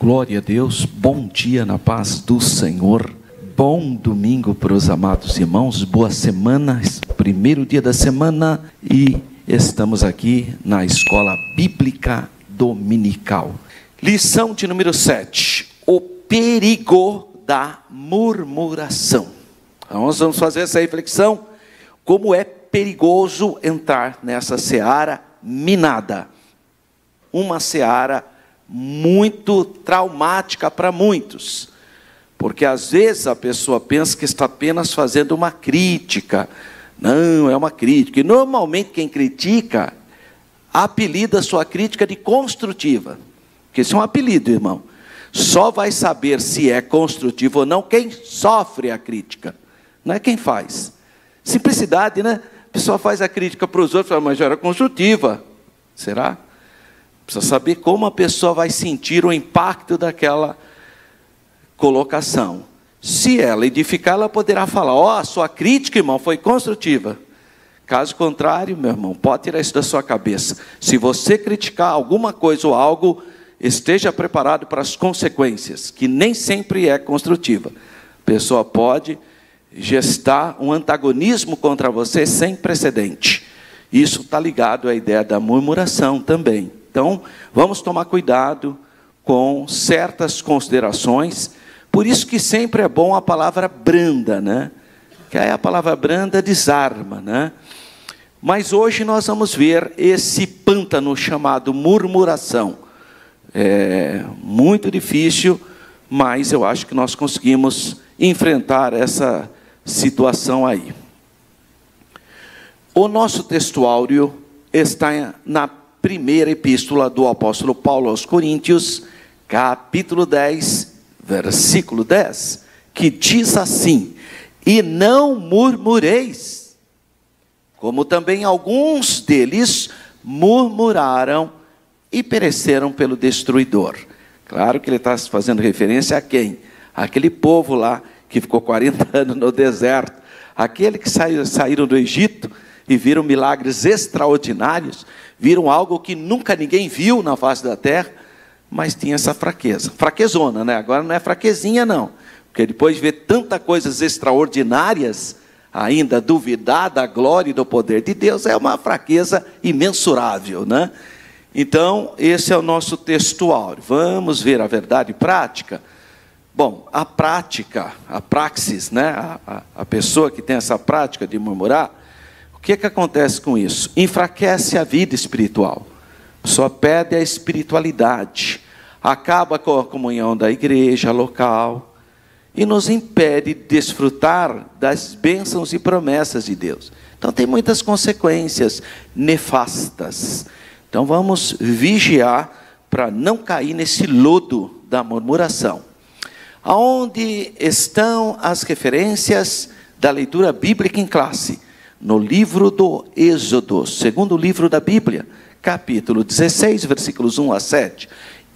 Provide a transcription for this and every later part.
Glória a Deus, bom dia na paz do Senhor, bom domingo para os amados irmãos, boa semana, primeiro dia da semana e estamos aqui na Escola Bíblica Dominical. Lição de número 7, o perigo da murmuração. Então, nós vamos fazer essa reflexão, como é perigoso entrar nessa seara minada, uma seara muito traumática para muitos, porque às vezes a pessoa pensa que está apenas fazendo uma crítica. Não, é uma crítica, e normalmente quem critica apelida a sua crítica de construtiva, porque isso é um apelido, irmão. Só vai saber se é construtivo ou não quem sofre a crítica, não é quem faz. Simplicidade, né? A pessoa faz a crítica para os outros, mas já era construtiva. Será? Precisa saber como a pessoa vai sentir o impacto daquela colocação. Se ela edificar, ela poderá falar, a sua crítica, irmão, foi construtiva. Caso contrário, meu irmão, pode tirar isso da sua cabeça. Se você criticar alguma coisa ou algo, esteja preparado para as consequências, que nem sempre é construtiva. A pessoa pode gestar um antagonismo contra você sem precedente. Isso está ligado à ideia da murmuração também. Então, vamos tomar cuidado com certas considerações. Por isso que sempre é bom a palavra branda, né? Que aí a palavra branda desarma, né? Mas hoje nós vamos ver esse pântano chamado murmuração. É muito difícil, mas eu acho que nós conseguimos enfrentar essa situação aí. O nosso textuário está na primeira epístola do apóstolo Paulo aos Coríntios, capítulo 10, versículo 10, que diz assim: e não murmureis, como também alguns deles murmuraram e pereceram pelo destruidor. Claro que ele está fazendo referência a quem? Aquele povo lá que ficou 40 anos no deserto, aquele que saíram do Egito e viram milagres extraordinários, viram algo que nunca ninguém viu na face da terra, mas tinha essa fraqueza. Fraquezona, né? Agora não é fraquezinha, não. Porque depois de ver tantas coisas extraordinárias, ainda duvidar da glória e do poder de Deus, é uma fraqueza imensurável, né? Então, esse é o nosso textuário. Vamos ver a verdade prática? Bom, a prática, a praxis, né? A pessoa que tem essa prática de murmurar, o que acontece com isso? Enfraquece a vida espiritual. Só perde a espiritualidade. Acaba com a comunhão da igreja local. E nos impede de desfrutar das bênçãos e promessas de Deus. Então tem muitas consequências nefastas. Então vamos vigiar para não cair nesse lodo da murmuração. Aonde estão as referências da leitura bíblica em classe? No livro do Êxodo, segundo livro da Bíblia, capítulo 16, versículos 1 a 7.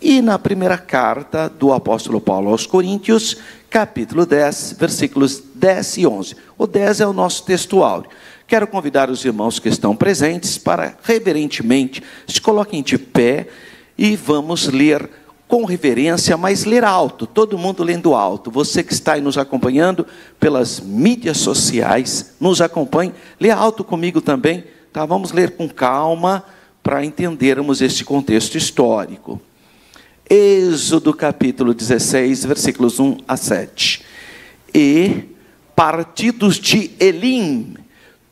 E na primeira carta do apóstolo Paulo aos Coríntios, capítulo 10, versículos 10 e 11. O 10 é o nosso textuário. Quero convidar os irmãos que estão presentes para, reverentemente, se coloquem de pé e vamos ler com reverência, mas ler alto, todo mundo lendo alto. Você que está aí nos acompanhando pelas mídias sociais, nos acompanhe, lê alto comigo também, tá? Vamos ler com calma para entendermos este contexto histórico. Êxodo capítulo 16, versículos 1 a 7. E partidos de Elim,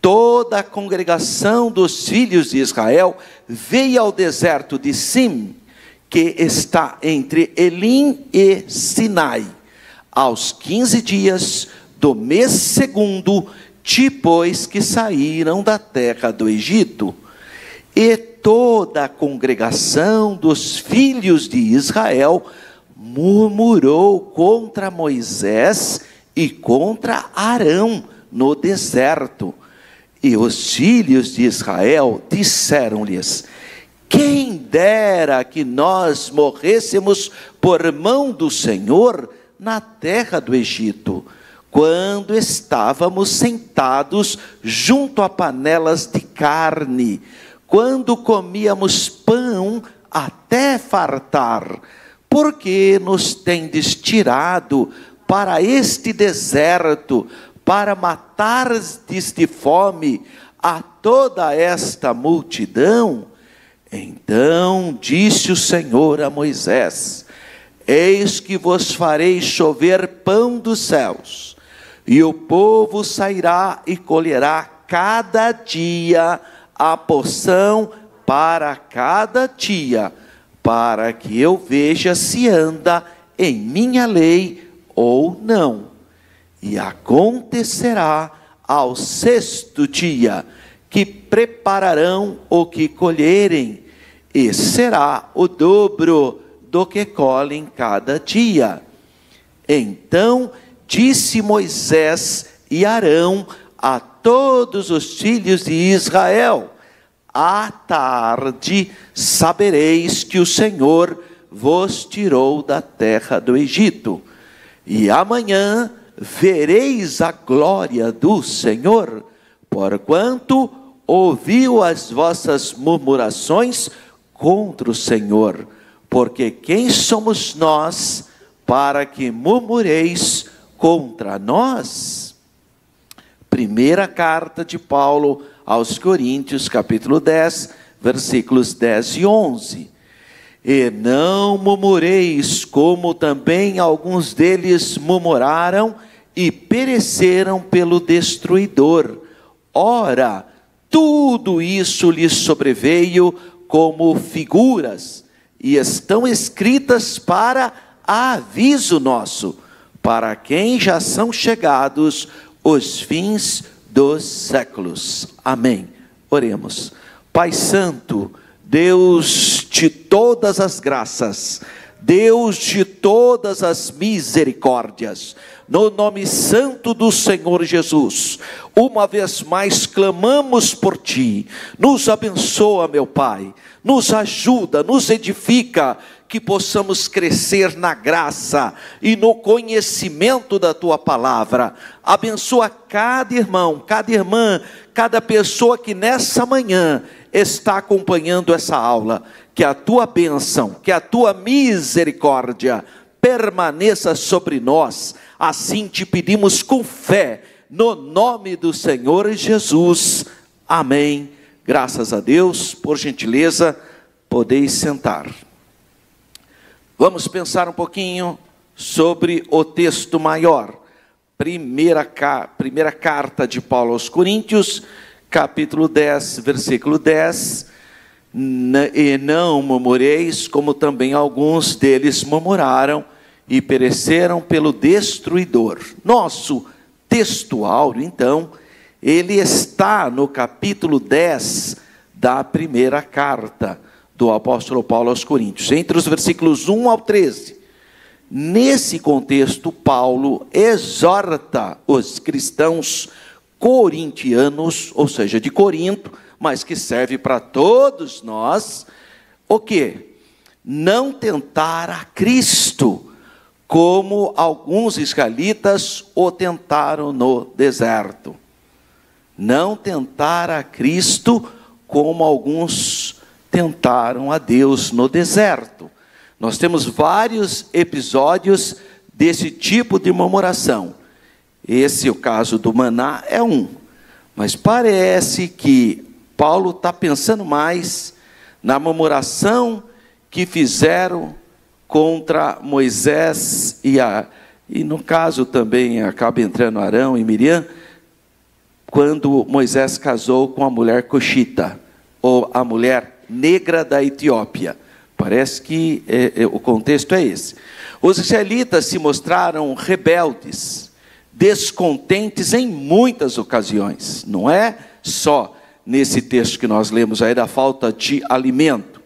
toda a congregação dos filhos de Israel veio ao deserto de Sim, que está entre Elim e Sinai, aos 15 dias do mês segundo, depois que saíram da terra do Egito. E toda a congregação dos filhos de Israel murmurou contra Moisés e contra Arão no deserto. E os filhos de Israel disseram-lhes: quem dera que nós morrêssemos por mão do Senhor na terra do Egito, quando estávamos sentados junto a panelas de carne, quando comíamos pão até fartar, por que nos tendes tirado para este deserto, para matares de fome a toda esta multidão? Então disse o Senhor a Moisés: eis que vos farei chover pão dos céus, e o povo sairá e colherá cada dia a porção para cada dia, para que eu veja se anda em minha lei ou não. E acontecerá ao sexto dia, que prepararão o que colherem, e será o dobro do que colhem cada dia. Então disse Moisés e Arão a todos os filhos de Israel: à tarde sabereis que o Senhor vos tirou da terra do Egito, e amanhã vereis a glória do Senhor, porquanto ouviu as vossas murmurações contra o Senhor. Porque quem somos nós para que murmureis contra nós? Primeira carta de Paulo aos Coríntios, capítulo 10, versículos 10 e 11. E não murmureis, como também alguns deles murmuraram e pereceram pelo destruidor. Ora, tudo isso lhes sobreveio como figuras, e estão escritas para aviso nosso, para quem já são chegados os fins dos séculos. Amém. Oremos. Pai Santo, Deus de todas as graças, Deus de todas as misericórdias, no nome santo do Senhor Jesus, uma vez mais clamamos por Ti. Nos abençoa, meu Pai, nos ajuda, nos edifica, que possamos crescer na graça e no conhecimento da Tua palavra. Abençoa cada irmão, cada irmã, cada pessoa que nessa manhã está acompanhando essa aula. Que a Tua bênção, que a Tua misericórdia permaneça sobre nós. Assim te pedimos com fé, no nome do Senhor Jesus. Amém. Graças a Deus. Por gentileza, podeis sentar. Vamos pensar um pouquinho sobre o texto maior. Primeira carta de Paulo aos Coríntios, capítulo 10, versículo 10. E não murmureis, como também alguns deles murmuraram e pereceram pelo destruidor. Nosso texto áureo, então, ele está no capítulo 10 da primeira carta do apóstolo Paulo aos Coríntios, entre os versículos 1 ao 13. Nesse contexto, Paulo exorta os cristãos corintianos, ou seja, de Corinto, mas que serve para todos nós, o quê? Não tentar a Cristo, como alguns israelitas o tentaram no deserto. Não tentar a Cristo, como alguns tentaram a Deus no deserto. Nós temos vários episódios desse tipo de murmuração. Esse, o caso do maná, é um. Mas parece que Paulo está pensando mais na murmuração que fizeram contra Moisés e no caso também acaba entrando Arão e Miriam, quando Moisés casou com a mulher coxita, ou a mulher negra da Etiópia. Parece que o contexto é esse. Os israelitas se mostraram rebeldes, descontentes em muitas ocasiões. Não é só nesse texto que nós lemos aí da falta de alimento.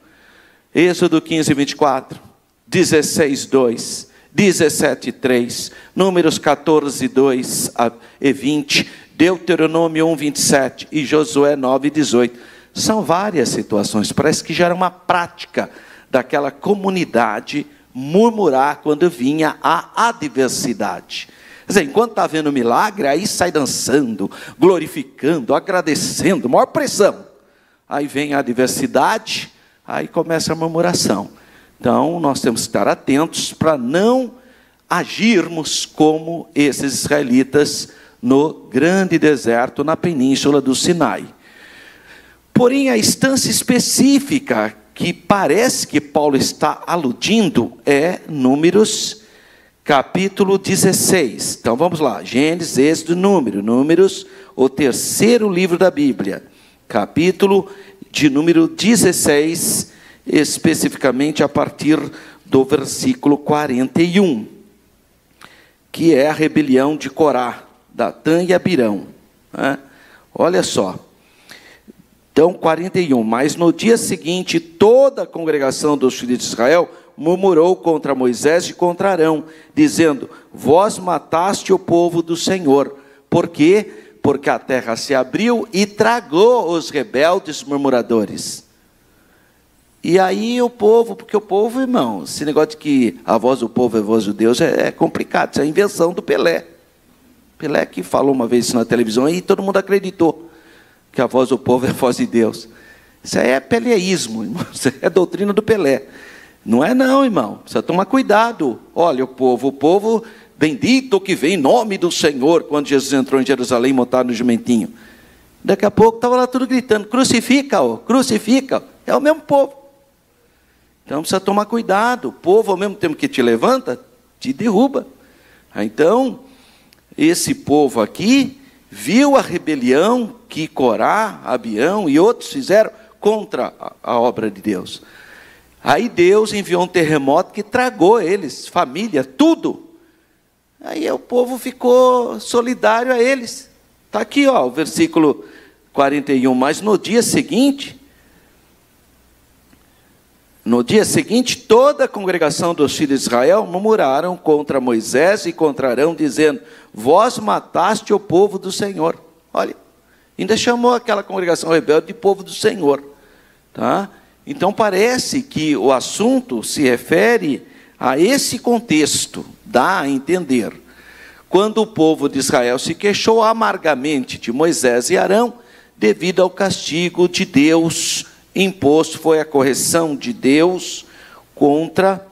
Êxodo 15, 24, 16, 2, 17, 3, Números 14, 2 e 20, Deuteronômio 1, 27 e Josué 9, 18. São várias situações. Parece que já era uma prática daquela comunidade murmurar quando vinha a adversidade. Quer dizer, enquanto está havendo milagre, aí sai dançando, glorificando, agradecendo, maior pressão. Aí vem a adversidade, aí começa a murmuração. Então, nós temos que estar atentos para não agirmos como esses israelitas no grande deserto, na península do Sinai. Porém, a instância específica que parece que Paulo está aludindo é Números, capítulo 16. Então, vamos lá. Gênesis, Êxodo, Números, o terceiro livro da Bíblia. Capítulo de número 16, especificamente a partir do versículo 41, que é a rebelião de Corá, Datã e Abirão. Olha só. Então, 41. Mas no dia seguinte, toda a congregação dos filhos de Israel murmurou contra Moisés e contra Arão, dizendo: vós mataste o povo do Senhor. Por quê? Porque a terra se abriu e tragou os rebeldes murmuradores. E aí o povo, porque o povo, irmão, esse negócio de que a voz do povo é a voz de Deus é complicado, isso é a invenção do Pelé. Pelé que falou uma vez isso na televisão e todo mundo acreditou que a voz do povo é a voz de Deus. Isso aí é peleísmo, irmão. Isso é doutrina do Pelé. Não é não, irmão. Precisa tomar cuidado. Olha o povo, bendito que vem em nome do Senhor, quando Jesus entrou em Jerusalém montado no jumentinho. Daqui a pouco estava lá tudo gritando: crucifica-o, crucifica-o. É o mesmo povo. Então precisa tomar cuidado. O povo, ao mesmo tempo que te levanta, te derruba. Então, esse povo aqui viu a rebelião que Corá, Abião e outros fizeram contra a obra de Deus. Aí Deus enviou um terremoto que tragou eles, família, tudo. Aí o povo ficou solidário a eles. Está aqui, ó, o versículo 41. Mas no dia seguinte, toda a congregação dos filhos de Israel murmuraram contra Moisés e contra Arão, dizendo: vós mataste o povo do Senhor. Olha, ainda chamou aquela congregação rebelde de povo do Senhor. Tá? Então parece que o assunto se refere a esse contexto, dá a entender. Quando o povo de Israel se queixou amargamente de Moisés e Arão, devido ao castigo de Deus imposto, foi a correção de Deus contra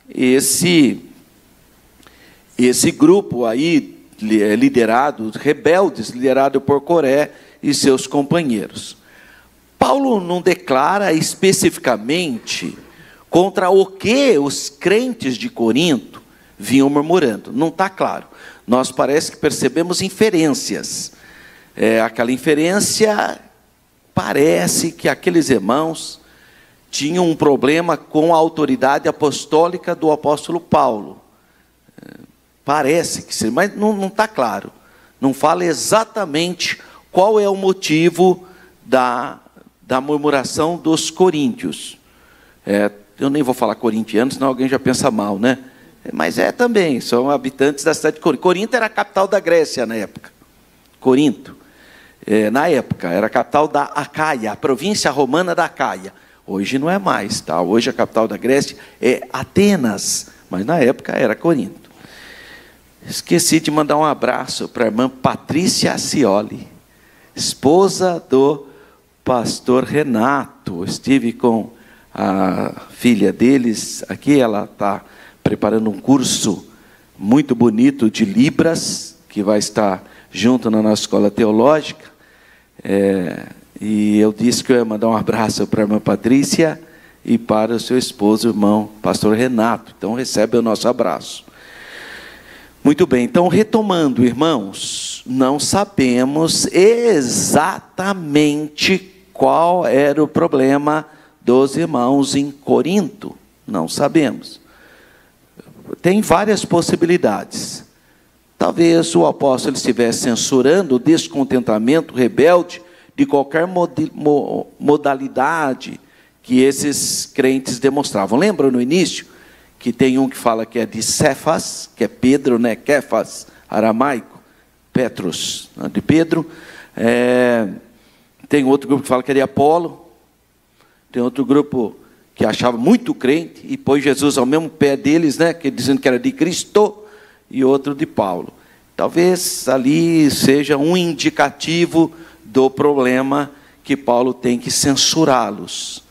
esse grupo aí, liderado, rebeldes, liderado por Coré e seus companheiros. Paulo não declara especificamente contra o que os crentes de Corinto vinham murmurando. Não está claro. Nós parece que percebemos inferências. Aquela inferência, parece que aqueles irmãos tinham um problema com a autoridade apostólica do apóstolo Paulo. Parece que sim, mas não está claro. Não fala exatamente qual é o motivo da murmuração dos coríntios. Eu nem vou falar corintianos, senão alguém já pensa mal, né? Mas também, são habitantes da cidade de Corinto. Corinto era a capital da Grécia na época. Corinto, na época, era a capital da Acaia, a província romana da Acaia. Hoje não é mais, tá? Hoje a capital da Grécia é Atenas, mas na época era Corinto. Esqueci de mandar um abraço para a irmã Patrícia Acioli, esposa do pastor Renato. Estive com a filha deles aqui, ela está preparando um curso muito bonito de Libras, que vai estar junto na nossa escola teológica. E eu disse que eu ia mandar um abraço para a irmã Patrícia e para o seu esposo, o irmão pastor Renato. Então recebe o nosso abraço. Muito bem, então retomando, irmãos, não sabemos exatamente qual era o problema dos irmãos em Corinto. Não sabemos. Tem várias possibilidades. Talvez o apóstolo estivesse censurando o descontentamento rebelde de qualquer modalidade que esses crentes demonstravam. Lembra no início que tem um que fala que é de Cefas, que é Pedro, né? Kefas, aramaico, Petros, de Pedro. Tem outro grupo que fala que é de Apolo. Tem outro grupo que achava muito crente e pôs Jesus ao mesmo pé deles, né? Que dizendo que era de Cristo, e outro de Paulo. Talvez ali seja um indicativo do problema que Paulo tem que censurá-los.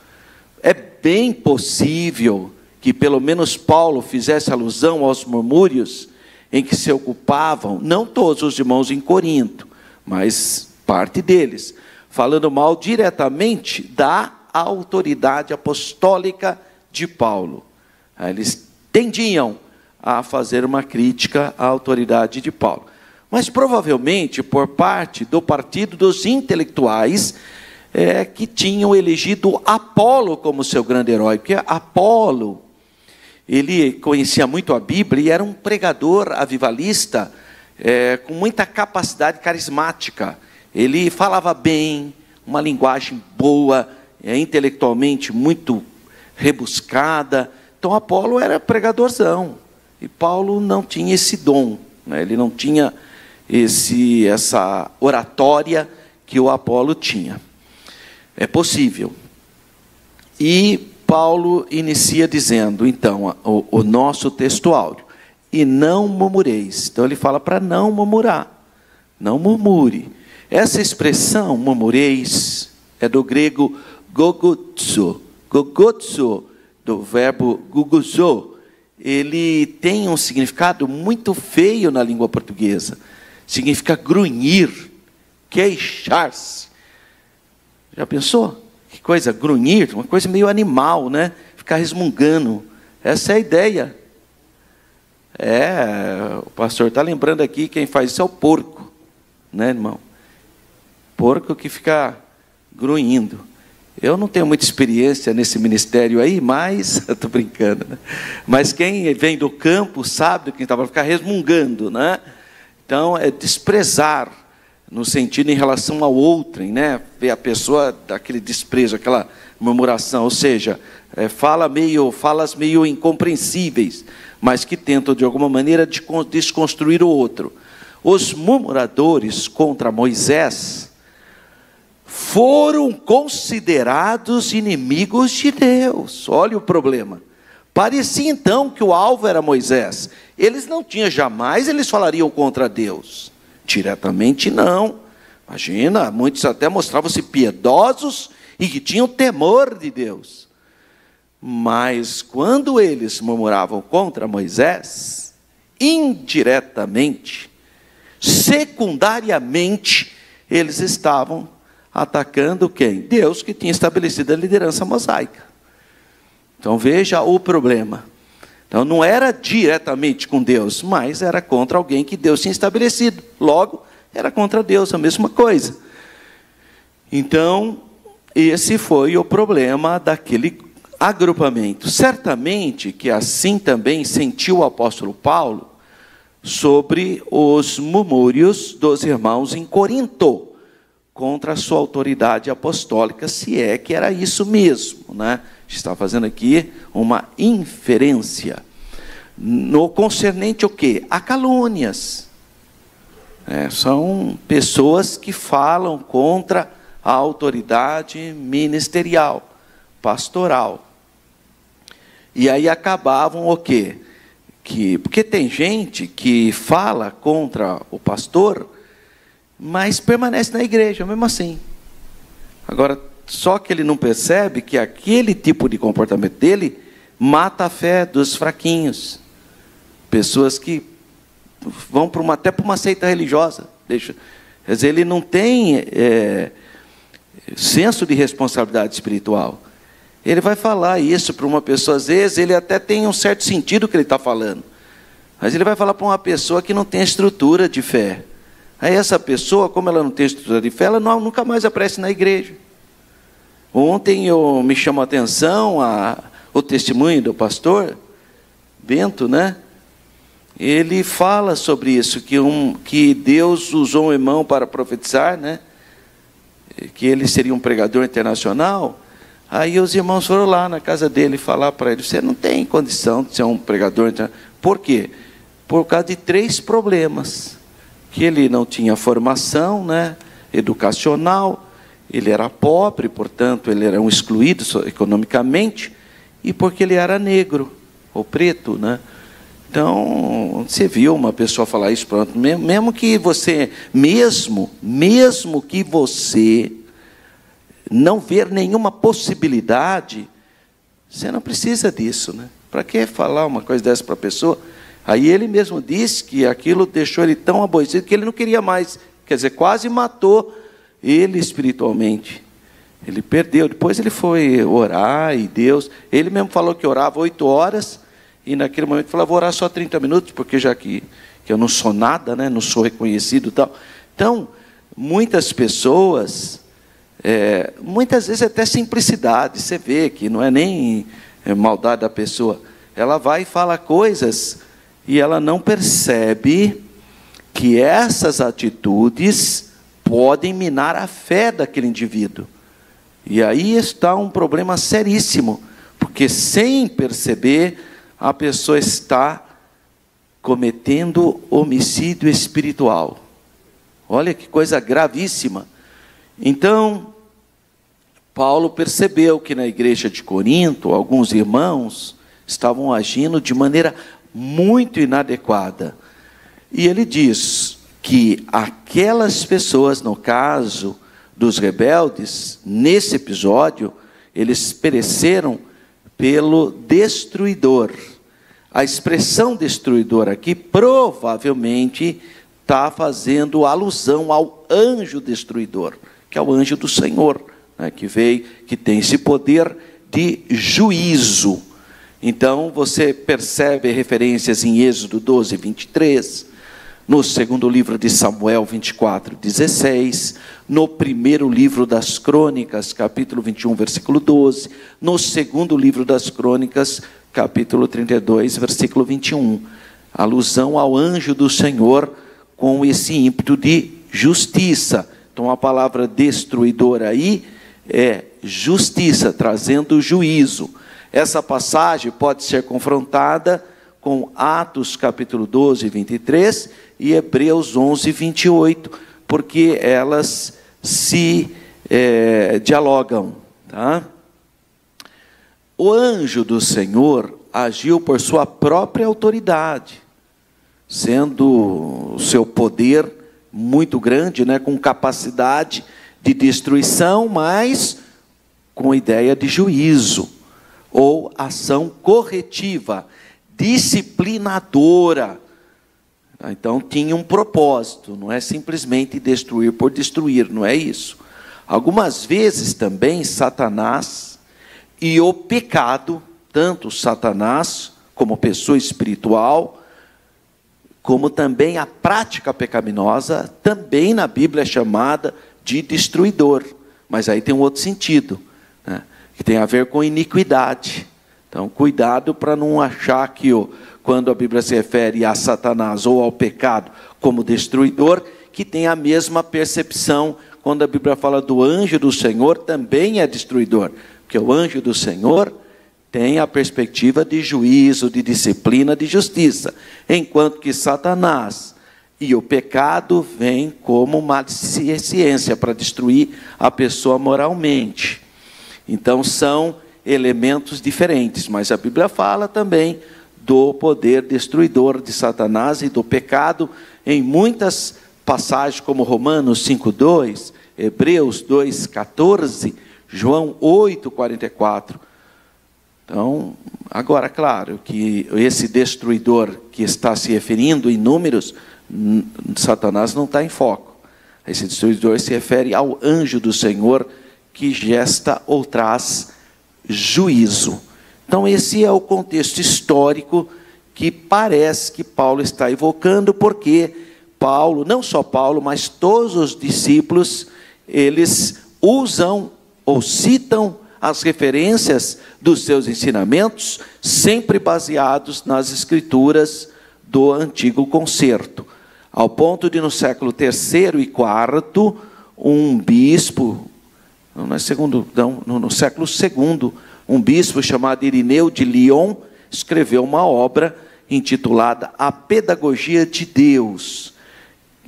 É bem possível que pelo menos Paulo fizesse alusão aos murmúrios em que se ocupavam, não todos os irmãos em Corinto, mas parte deles, falando mal diretamente da autoridade apostólica de Paulo. Eles tendiam a fazer uma crítica à autoridade de Paulo. Mas provavelmente por parte do partido dos intelectuais, que tinham elegido Apolo como seu grande herói, porque Apolo, ele conhecia muito a Bíblia e era um pregador avivalista, com muita capacidade carismática. Ele falava bem, uma linguagem boa, intelectualmente muito rebuscada. Então Apolo era pregadorzão, e Paulo não tinha esse dom, né? Ele não tinha essa oratória que o Apolo tinha. É possível. E Paulo inicia dizendo, então, o nosso texto áureo, e não murmureis. Então ele fala para não murmurar, não murmure. Essa expressão, murmureis, é do grego gogotso. Gogotso, do verbo guguzo, ele tem um significado muito feio na língua portuguesa. Significa grunhir, queixar-se. Já pensou? Que coisa, grunhir, uma coisa meio animal, né? Ficar resmungando. Essa é a ideia. O pastor está lembrando aqui, quem faz isso é o porco, né, irmão? Porco que fica grunhindo. Eu não tenho muita experiência nesse ministério aí, mas, estou brincando, né? Mas quem vem do campo sabe que estava ficar resmungando, né? Então, é desprezar, no sentido em relação ao outrem, né? Ver a pessoa daquele desprezo, aquela murmuração, ou seja, falas meio incompreensíveis, mas que tentam de alguma maneira desconstruir o outro. Os murmuradores contra Moisés foram considerados inimigos de Deus. Olha o problema. Parecia então que o alvo era Moisés. Eles não tinham jamais, eles falariam contra Deus. Diretamente não. Imagina, muitos até mostravam-se piedosos e que tinham temor de Deus. Mas quando eles murmuravam contra Moisés, indiretamente, secundariamente, eles estavam atacando quem? Deus, que tinha estabelecido a liderança mosaica. Então veja o problema. Então não era diretamente com Deus, mas era contra alguém que Deus tinha estabelecido. Logo, era contra Deus, a mesma coisa. Então, esse foi o problema daquele agrupamento. Certamente que assim também sentiu o apóstolo Paulo sobre os murmúrios dos irmãos em Corinto, contra a sua autoridade apostólica, se é que era isso mesmo, né? Está fazendo aqui uma inferência. No concernente o quê? A calúnias. São pessoas que falam contra a autoridade ministerial, pastoral. E aí acabavam o quê? Porque tem gente que fala contra o pastor, mas permanece na igreja, mesmo assim. Agora, só que ele não percebe que aquele tipo de comportamento dele mata a fé dos fraquinhos. Pessoas que vão até para uma seita religiosa. Quer dizer, ele não tem senso de responsabilidade espiritual. Ele vai falar isso para uma pessoa, às vezes, ele até tem um certo sentido que ele está falando. Mas ele vai falar para uma pessoa que não tem estrutura de fé. Aí essa pessoa, como ela não tem estrutura de fé, ela nunca mais aparece na igreja. Ontem me chamou a atenção o testemunho do pastor Bento, né? Ele fala sobre isso, que Deus usou um irmão para profetizar, né? Que ele seria um pregador internacional. Aí os irmãos foram lá na casa dele falar para ele: você não tem condição de ser um pregador internacional. Por quê? Por causa de 3 problemas. Que ele não tinha formação, né, educacional, ele era pobre, portanto, ele era um excluído economicamente, e porque ele era negro, ou preto, né? Então, você viu uma pessoa falar isso, pronto, mesmo que você não ver nenhuma possibilidade, você não precisa disso, né? Para que falar uma coisa dessa para a pessoa? Aí ele mesmo disse que aquilo deixou ele tão aborrecido que ele não queria mais. Quer dizer, quase matou ele espiritualmente. Ele perdeu. Depois ele foi orar e Deus... Ele mesmo falou que orava 8 horas e naquele momento falou, vou orar só 30 minutos, porque já que eu não sou nada, né, não sou reconhecido e tal. Então, muitas pessoas, muitas vezes até simplicidade, você vê que não é nem maldade da pessoa. Ela vai e fala coisas e ela não percebe que essas atitudes podem minar a fé daquele indivíduo. E aí está um problema seríssimo, porque sem perceber, a pessoa está cometendo homicídio espiritual. Olha que coisa gravíssima. Então, Paulo percebeu que na igreja de Corinto, alguns irmãos estavam agindo de maneira muito inadequada. E ele diz que aquelas pessoas, no caso dos rebeldes, nesse episódio, eles pereceram pelo destruidor. A expressão destruidor aqui provavelmente está fazendo alusão ao anjo destruidor, que é o anjo do Senhor, né, que veio, que tem esse poder de juízo. Então você percebe referências em Êxodo 12, 23, no segundo livro de Samuel 24, 16, no primeiro livro das Crônicas, capítulo 21, versículo 12, no segundo livro das Crônicas, capítulo 32, versículo 21. Alusão ao anjo do Senhor com esse ímpeto de justiça. Então a palavra destruidor aí é justiça, trazendo juízo. Essa passagem pode ser confrontada com Atos capítulo 12, 23 e Hebreus 11, 28, porque elas se dialogam. Tá? O anjo do Senhor agiu por sua própria autoridade, sendo o seu poder muito grande, né, com capacidade de destruição, mas com ideia de juízo, ou ação corretiva, disciplinadora. Então tinha um propósito, não é simplesmente destruir por destruir, não é isso. Algumas vezes também Satanás e o pecado, tanto Satanás como pessoa espiritual, como também a prática pecaminosa, também na Bíblia é chamada de destruidor. Mas aí tem um outro sentido, né, que tem a ver com iniquidade. Então, cuidado para não achar que quando a Bíblia se refere a Satanás ou ao pecado como destruidor, que tem a mesma percepção quando a Bíblia fala do anjo do Senhor, também é destruidor. Porque o anjo do Senhor tem a perspectiva de juízo, de disciplina, de justiça. Enquanto que Satanás e o pecado vêm como maledicência para destruir a pessoa moralmente. Então são elementos diferentes, mas a Bíblia fala também do poder destruidor de Satanás e do pecado em muitas passagens, como Romanos 5:2, Hebreus 2:14, João 8:44. Então, agora, claro, que esse destruidor que está se referindo em números, Satanás não está em foco. Esse destruidor se refere ao anjo do Senhor que gesta ou traz juízo. Então esse é o contexto histórico que parece que Paulo está evocando, porque Paulo, não só Paulo, mas todos os discípulos, eles usam ou citam as referências dos seus ensinamentos, sempre baseados nas escrituras do Antigo Concerto, ao ponto de no século III e IV, um bispo, no século II, um bispo chamado Irineu de Lyon escreveu uma obra intitulada A Pedagogia de Deus.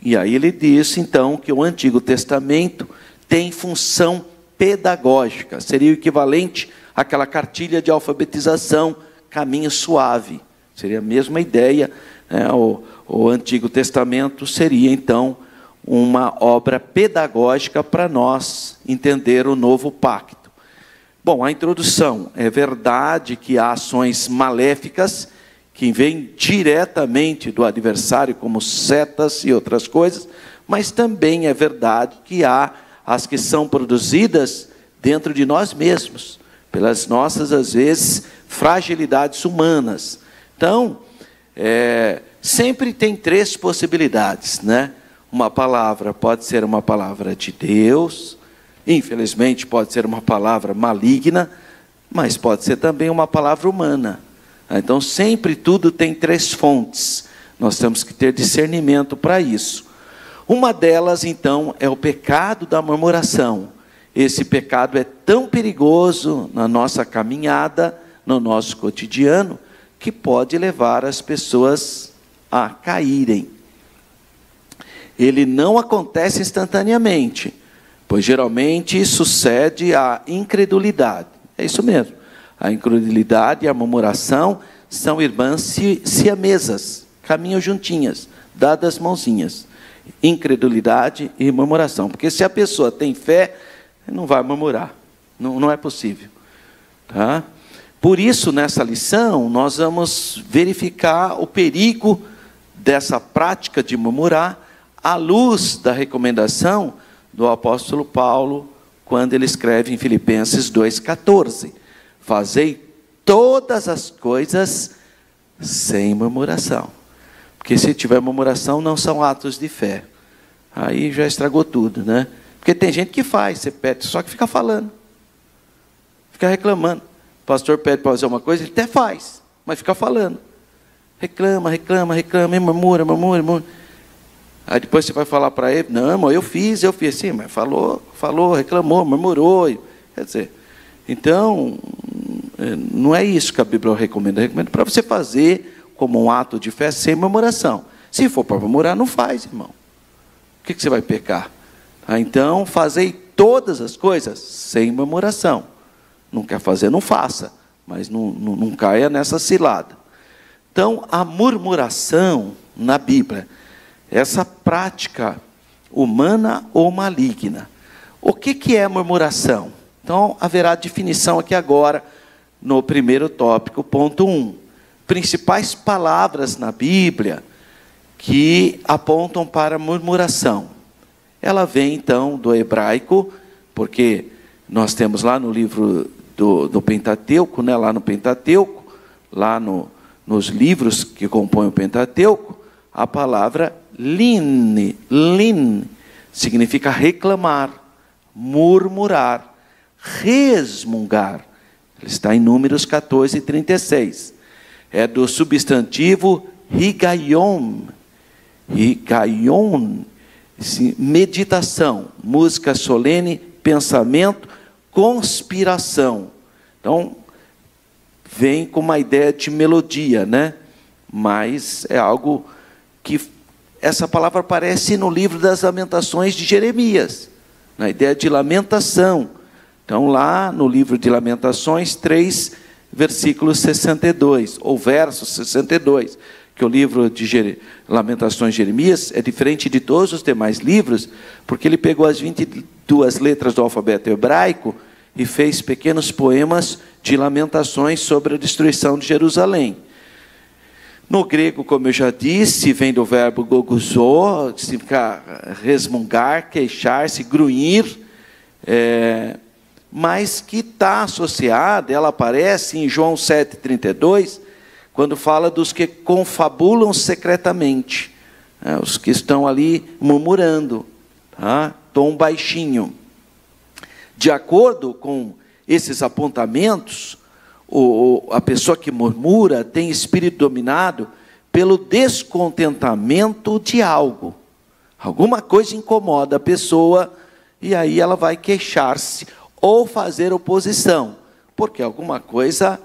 E aí ele disse, então, que o Antigo Testamento tem função pedagógica, seria o equivalente àquela cartilha de alfabetização, Caminho Suave. Seria a mesma ideia, né? O Antigo Testamento seria, então, uma obra pedagógica para nós entender o novo pacto. Bom, a introdução. É verdade que há ações maléficas que vêm diretamente do adversário, como setas e outras coisas, mas também é verdade que há as que são produzidas dentro de nós mesmos, pelas nossas, às vezes, fragilidades humanas. Então, sempre tem três possibilidades, né? Uma palavra pode ser uma palavra de Deus, infelizmente pode ser uma palavra maligna, mas pode ser também uma palavra humana. Então, sempre tudo tem três fontes. Nós temos que ter discernimento para isso. Uma delas, então, é o pecado da murmuração. Esse pecado é tão perigoso na nossa caminhada, no nosso cotidiano, que pode levar as pessoas a caírem. Ele não acontece instantaneamente, pois geralmente sucede a incredulidade. É isso mesmo. A incredulidade e a murmuração são irmãs siamesas, caminham juntinhas, dadas mãozinhas. Incredulidade e murmuração. Porque se a pessoa tem fé, não vai murmurar. Não é possível. Tá? Por isso, nessa lição, nós vamos verificar o perigo dessa prática de murmurar à luz da recomendação do apóstolo Paulo, quando ele escreve em Filipenses 2,14. Fazei todas as coisas sem murmuração. Porque se tiver murmuração, não são atos de fé. Aí já estragou tudo, né? Porque tem gente que faz, você pede, só que fica falando. Fica reclamando. O pastor pede para fazer uma coisa, ele até faz, mas fica falando. Reclama, e murmura. Aí depois você vai falar para ele, não, irmão, eu fiz. Sim, mas falou, reclamou, murmurou. Quer dizer, então, não é isso que a Bíblia recomenda. Recomenda para você fazer como um ato de fé sem murmuração. Se for para murmurar, não faz, irmão. O que você vai pecar? Então, fazei todas as coisas sem murmuração. Não quer fazer, não faça. Mas não caia nessa cilada. Então, a murmuração na Bíblia, essa prática humana ou maligna. O que é murmuração? Então, haverá definição aqui agora, no primeiro tópico, ponto 1. Principais palavras na Bíblia que apontam para murmuração. Ela vem, então, do hebraico, porque nós temos lá no livro do Pentateuco, né, lá no Pentateuco, lá nos livros que compõem o Pentateuco, a palavra lin significa reclamar, murmurar, resmungar. Ele está em Números 14:36. É do substantivo higaion, meditação, música solene, pensamento, conspiração. Então, vem com uma ideia de melodia, né? Mas é algo que essa palavra aparece no livro das Lamentações de Jeremias, na ideia de lamentação. Então, lá no livro de Lamentações 3, versículo 62, ou verso 62, que o livro de Lamentações de Jeremias é diferente de todos os demais livros, porque ele pegou as 22 letras do alfabeto hebraico e fez pequenos poemas de lamentações sobre a destruição de Jerusalém. No grego, como eu já disse, vem do verbo goguzô, que significa resmungar, queixar-se, grunhir, mas que está associada, ela aparece em João 7,32, quando fala dos que confabulam secretamente, os que estão ali murmurando, tá? Tom baixinho. De acordo com esses apontamentos, a pessoa que murmura tem espírito dominado pelo descontentamento de algo. Alguma coisa incomoda a pessoa e aí ela vai queixar-se ou fazer oposição, porque alguma coisa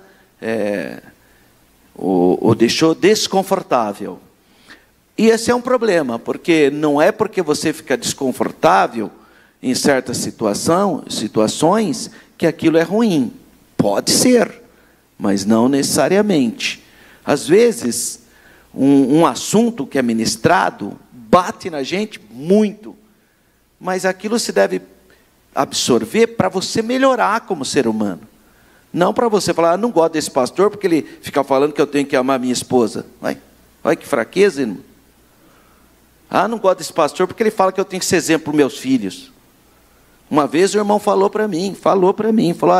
o deixou desconfortável. E esse é um problema, porque não é porque você fica desconfortável em certas situações que aquilo é ruim. Pode ser, mas não necessariamente. Às vezes, um assunto que é ministrado bate na gente muito, mas aquilo se deve absorver para você melhorar como ser humano. Não para você falar, não gosto desse pastor porque ele fica falando que eu tenho que amar minha esposa. Olha que fraqueza, irmão. Não gosto desse pastor porque ele fala que eu tenho que ser exemplo para os meus filhos. Uma vez o irmão falou para mim, falou,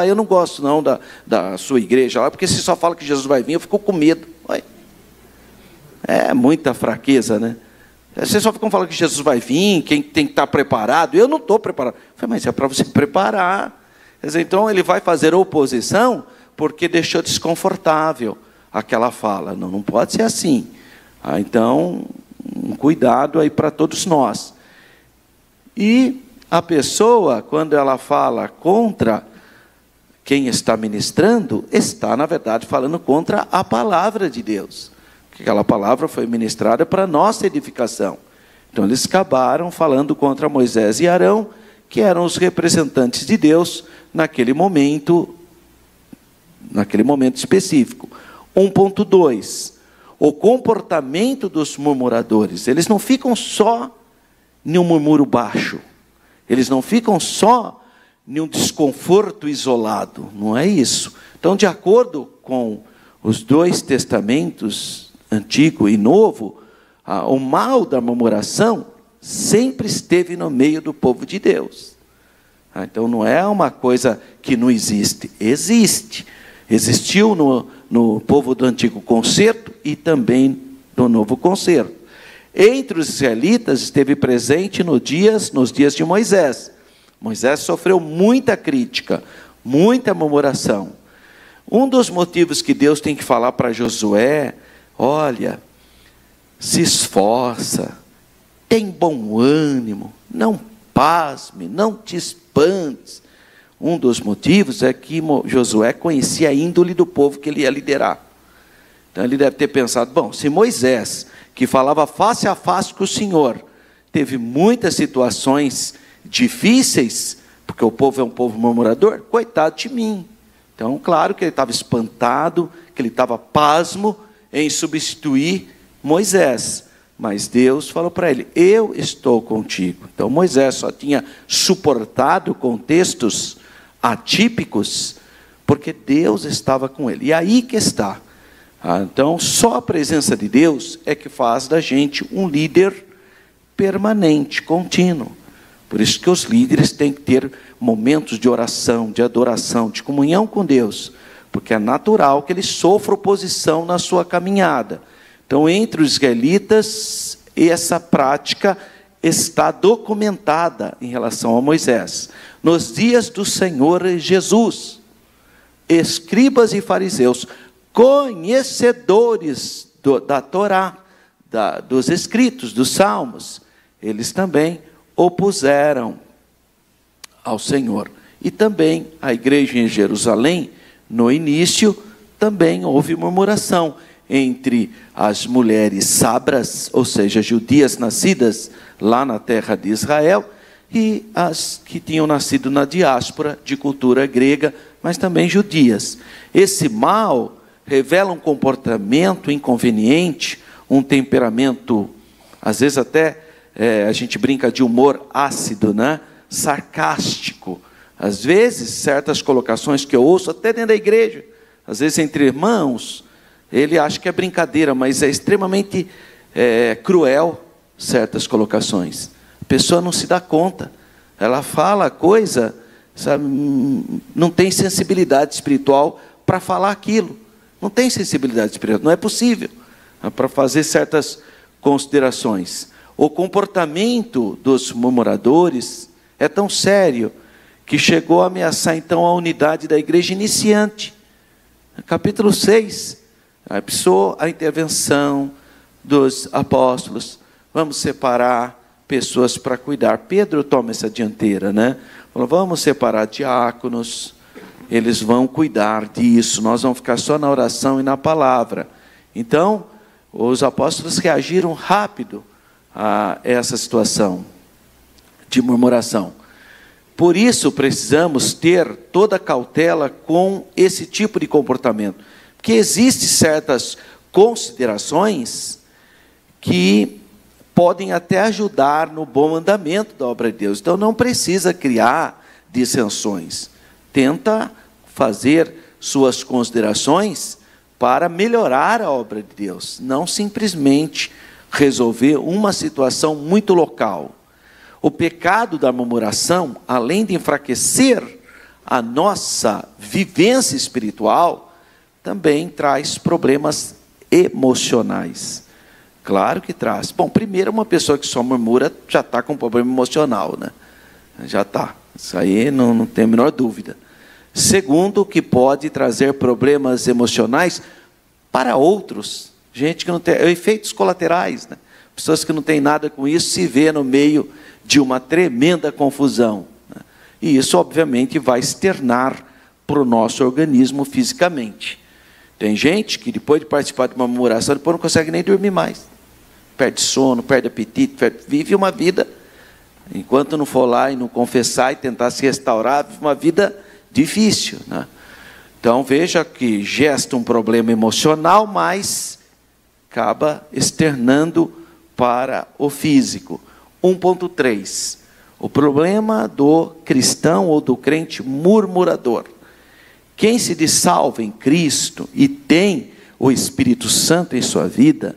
eu não gosto não da sua igreja lá, porque se só fala que Jesus vai vir, eu fico com medo. É muita fraqueza, né? Vocês só ficam falando que Jesus vai vir, quem tem que estar preparado. Eu não estou preparado. Eu falei, mas é para você preparar. Quer dizer, então ele vai fazer oposição porque deixou desconfortável aquela fala. Não pode ser assim. Então, um cuidado aí para todos nós. E a pessoa, quando ela fala contra quem está ministrando, está, na verdade, falando contra a palavra de Deus. Porque aquela palavra foi ministrada para nossa edificação. Então, eles acabaram falando contra Moisés e Arão, que eram os representantes de Deus naquele momento específico. 1.2. O comportamento dos murmuradores. Eles não ficam só em um murmúrio baixo. Eles não ficam só em um desconforto isolado. Não é isso. Então, de acordo com os dois testamentos, Antigo e Novo, o mal da murmuração sempre esteve no meio do povo de Deus. Então, não é uma coisa que não existe. Existe. Existiu no povo do Antigo Concerto e também no Novo Concerto. Entre os israelitas esteve presente nos dias de Moisés. Moisés sofreu muita crítica, muita murmuração. Um dos motivos que Deus tem que falar para Josué, olha, se esforça, tem bom ânimo, não pasme, não te espantes. Um dos motivos é que Josué conhecia a índole do povo que ele ia liderar. Então ele deve ter pensado, bom, se Moisés, que falava face a face com o Senhor, teve muitas situações difíceis, porque o povo é um povo murmurador, coitado de mim. Então, claro que ele estava espantado, que ele estava pasmo em substituir Moisés. Mas Deus falou para ele, eu estou contigo. Então Moisés só tinha suportado contextos atípicos, porque Deus estava com ele. E aí que está. Então, só a presença de Deus é que faz da gente um líder permanente, contínuo. Por isso que os líderes têm que ter momentos de oração, de adoração, de comunhão com Deus, porque é natural que ele sofra oposição na sua caminhada. Então, entre os israelitas, essa prática está documentada em relação a Moisés. Nos dias do Senhor Jesus, escribas e fariseus, conhecedores da Torá, dos escritos, dos salmos, eles também opuseram ao Senhor. E também a igreja em Jerusalém, no início, também houve murmuração entre as mulheres sabras, ou seja, judias nascidas lá na terra de Israel, e as que tinham nascido na diáspora de cultura grega, mas também judias. Esse mal revela um comportamento inconveniente, um temperamento, às vezes até a gente brinca de humor ácido, né? Sarcástico. Às vezes, certas colocações que eu ouço até dentro da igreja, às vezes entre irmãos, ele acha que é brincadeira, mas é extremamente cruel certas colocações. A pessoa não se dá conta. Ela fala coisa, sabe, não tem sensibilidade espiritual para falar aquilo. Não tem sensibilidade espiritual, não é possível para fazer certas considerações. O comportamento dos murmuradores é tão sério que chegou a ameaçar então a unidade da igreja iniciante. Capítulo 6, precisou a intervenção dos apóstolos. Vamos separar pessoas para cuidar. Pedro toma essa dianteira, né? Falou, vamos separar diáconos, eles vão cuidar disso, nós vamos ficar só na oração e na palavra. Então, os apóstolos reagiram rápido a essa situação de murmuração. Por isso, precisamos ter toda cautela com esse tipo de comportamento. Porque existem certas considerações que podem até ajudar no bom andamento da obra de Deus. Então, não precisa criar dissensões. Tenta fazer suas considerações para melhorar a obra de Deus, não simplesmente resolver uma situação muito local. O pecado da murmuração, além de enfraquecer a nossa vivência espiritual, também traz problemas emocionais. Claro que traz. Bom, primeiro, uma pessoa que só murmura já está com problema emocional, né? Já está. Isso aí não tem a menor dúvida. Segundo, que pode trazer problemas emocionais para outros. Gente que não tem... efeitos colaterais, né? Pessoas que não têm nada com isso se vê no meio de uma tremenda confusão, né? E isso, obviamente, vai externar para o nosso organismo fisicamente. Tem gente que, depois de participar de uma murmuração, depois não consegue nem dormir mais. Perde sono, perde apetite, vive uma vida, enquanto não for lá e não confessar e tentar se restaurar, vive uma vida difícil, né? Então, veja que gesta um problema emocional, mas acaba externando para o físico. 1.3. O problema do cristão ou do crente murmurador. Quem se diz salvo em Cristo e tem o Espírito Santo em sua vida,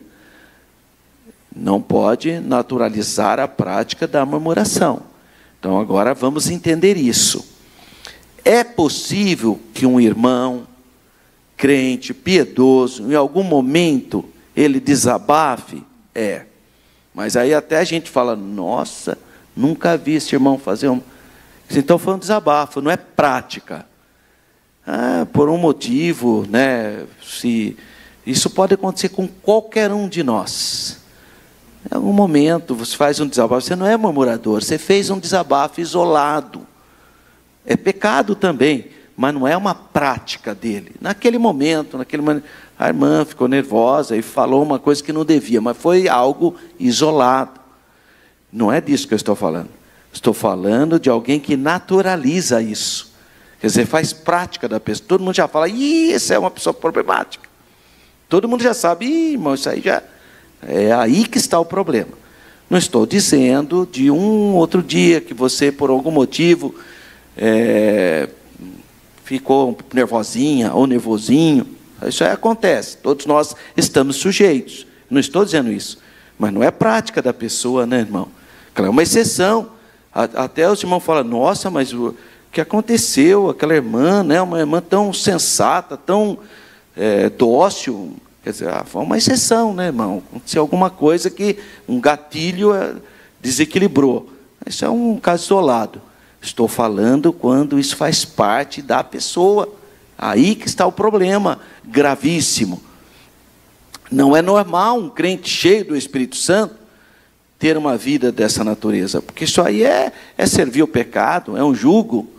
não pode naturalizar a prática da murmuração. Então, agora vamos entender isso. É possível que um irmão, crente, piedoso, em algum momento, ele desabafe? É. Mas aí até a gente fala, nossa, nunca vi esse irmão fazer um... Então foi um desabafo, não é prática. Por um motivo, né? Isso pode acontecer com qualquer um de nós. Em algum momento você faz um desabafo, você não é murmurador, você fez um desabafo isolado. É pecado também, mas não é uma prática dele. Naquele momento, a irmã ficou nervosa e falou uma coisa que não devia, mas foi algo isolado. Não é disso que eu estou falando. Estou falando de alguém que naturaliza isso. Quer dizer, faz prática da pessoa. Todo mundo já fala, essa é uma pessoa problemática. Todo mundo já sabe, irmão, isso aí já... É aí que está o problema. Não estou dizendo de um outro dia que você, por algum motivo... ficou nervosinha ou nervosinho, isso aí acontece, todos nós estamos sujeitos, não estou dizendo isso, mas não é prática da pessoa, né, irmão? É uma exceção. Até os irmãos falam, nossa, mas o que aconteceu? Aquela irmã, né, uma irmã tão sensata, tão dócil, quer dizer, foi uma exceção, né, irmão? Aconteceu alguma coisa que um gatilho desequilibrou. Isso é um caso isolado. Estou falando quando isso faz parte da pessoa. Aí que está o problema gravíssimo. Não é normal um crente cheio do Espírito Santo ter uma vida dessa natureza, porque isso aí é servir o pecado, é um jugo.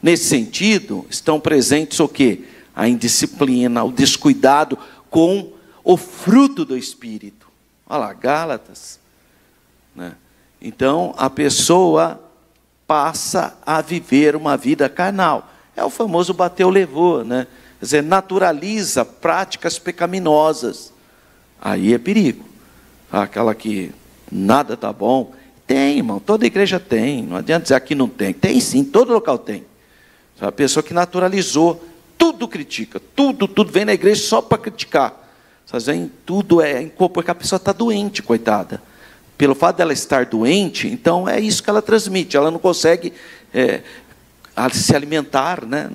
Nesse sentido, estão presentes o quê? A indisciplina, o descuidado com o fruto do Espírito. Olha lá, Gálatas, né? Então, a pessoa passa a viver uma vida carnal. É o famoso bateu, levou, né? Quer dizer, naturaliza práticas pecaminosas. Aí é perigo. Aquela que nada está bom. Tem, irmão, toda igreja tem. Não adianta dizer aqui não tem. Tem sim, todo local tem. A pessoa que naturalizou, tudo critica, tudo vem na igreja só para criticar. Tudo porque a pessoa está doente, coitada. Pelo fato dela estar doente, então é isso que ela transmite. Ela não consegue se alimentar, né?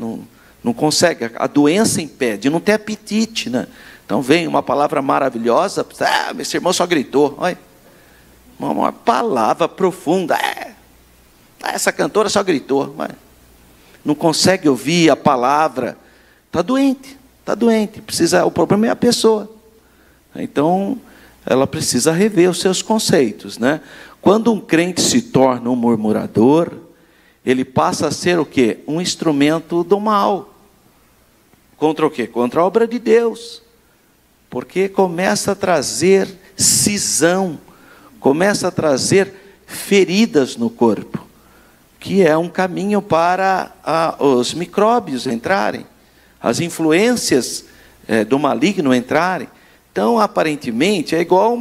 Não consegue. A doença impede, não tem apetite, né? Então vem uma palavra maravilhosa. Esse irmão só gritou. Olha, uma palavra profunda. Essa cantora só gritou. Não consegue ouvir a palavra. Está doente, está doente. O problema é a pessoa. Então, ela precisa rever os seus conceitos, né? Quando um crente se torna um murmurador, ele passa a ser o quê? Um instrumento do mal. Contra o quê? Contra a obra de Deus. Porque começa a trazer cisão, começa a trazer feridas no corpo, que é um caminho para os micróbios entrarem, as influências do maligno entrarem. Então, aparentemente, é igual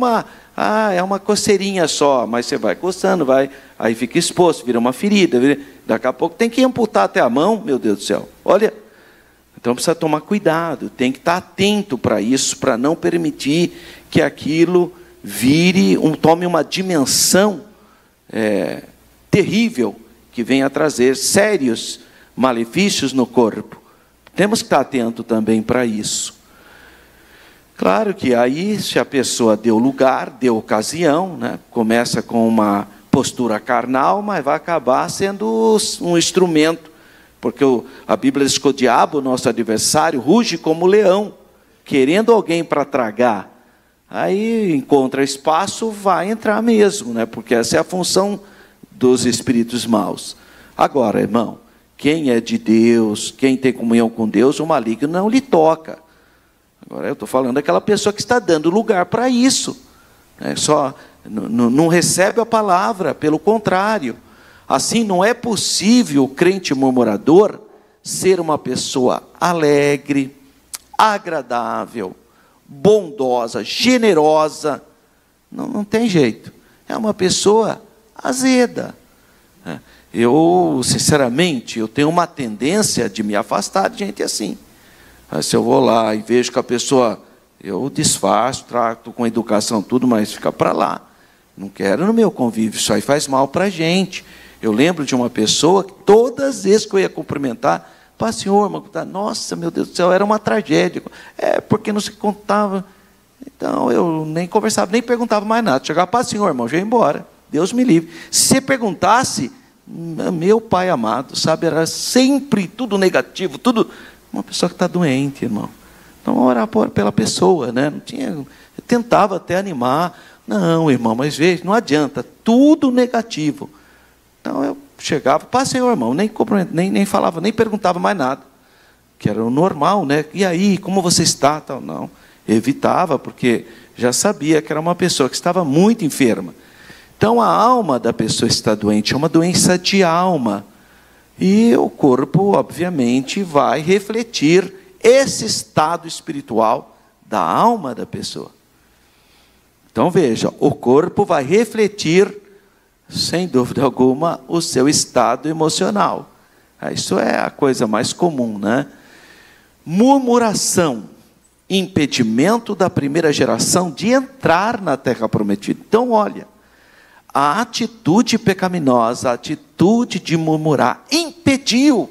é uma coceirinha só, mas você vai coçando, aí fica exposto, vira uma ferida, daqui a pouco tem que amputar até a mão, meu Deus do céu. Olha, Então precisa tomar cuidado, tem que estar atento para isso, para não permitir que aquilo tome uma dimensão terrível, que venha a trazer sérios malefícios no corpo. Temos que estar atento também para isso. Claro que aí, se a pessoa deu lugar, deu ocasião, né, começa com uma postura carnal, mas vai acabar sendo um instrumento, porque a Bíblia diz que o diabo, nosso adversário, ruge como leão, querendo alguém para tragar. Aí encontra espaço, vai entrar mesmo, né, porque essa é a função dos espíritos maus. Agora, irmão, quem é de Deus, quem tem comunhão com Deus, o maligno não lhe toca. Agora eu estou falando daquela pessoa que está dando lugar para isso, né? Só não recebe a palavra, pelo contrário. Assim, não é possível o crente murmurador ser uma pessoa alegre, agradável, bondosa, generosa. Não tem jeito. É uma pessoa azeda. Eu, sinceramente, eu tenho uma tendência de me afastar de gente assim. Se eu vou lá e vejo que a pessoa, eu disfarço, trato com educação, tudo, mas fica para lá. Não quero no meu convívio, isso aí faz mal para a gente. Eu lembro de uma pessoa que todas as vezes que eu ia cumprimentar, paz, senhor, nossa, meu Deus do céu, era uma tragédia. Porque não se contava. Então, eu nem conversava, nem perguntava mais nada. Chegava, paz, senhor, irmão, já ia embora. Deus me livre. Se você perguntasse, meu pai amado, sabe, era sempre tudo negativo, tudo. Uma pessoa que está doente, irmão. Então, orar pela pessoa, né? Eu tentava até animar. Não, irmão, mas veja, não adianta, tudo negativo. Então, eu chegava, paz, senhor, irmão, nem falava, nem perguntava mais nada. Que era o normal, né? E aí, como você está? Tal, não, evitava, porque já sabia que era uma pessoa que estava muito enferma. Então, a alma da pessoa está doente, é uma doença de alma. E o corpo, obviamente, vai refletir esse estado espiritual da alma da pessoa. Então, veja, o corpo vai refletir, sem dúvida alguma, o seu estado emocional. Isso é a coisa mais comum, né? Murmuração, impedimento da primeira geração de entrar na terra prometida. Então, olha, a atitude pecaminosa, a atitude de murmurar, impediu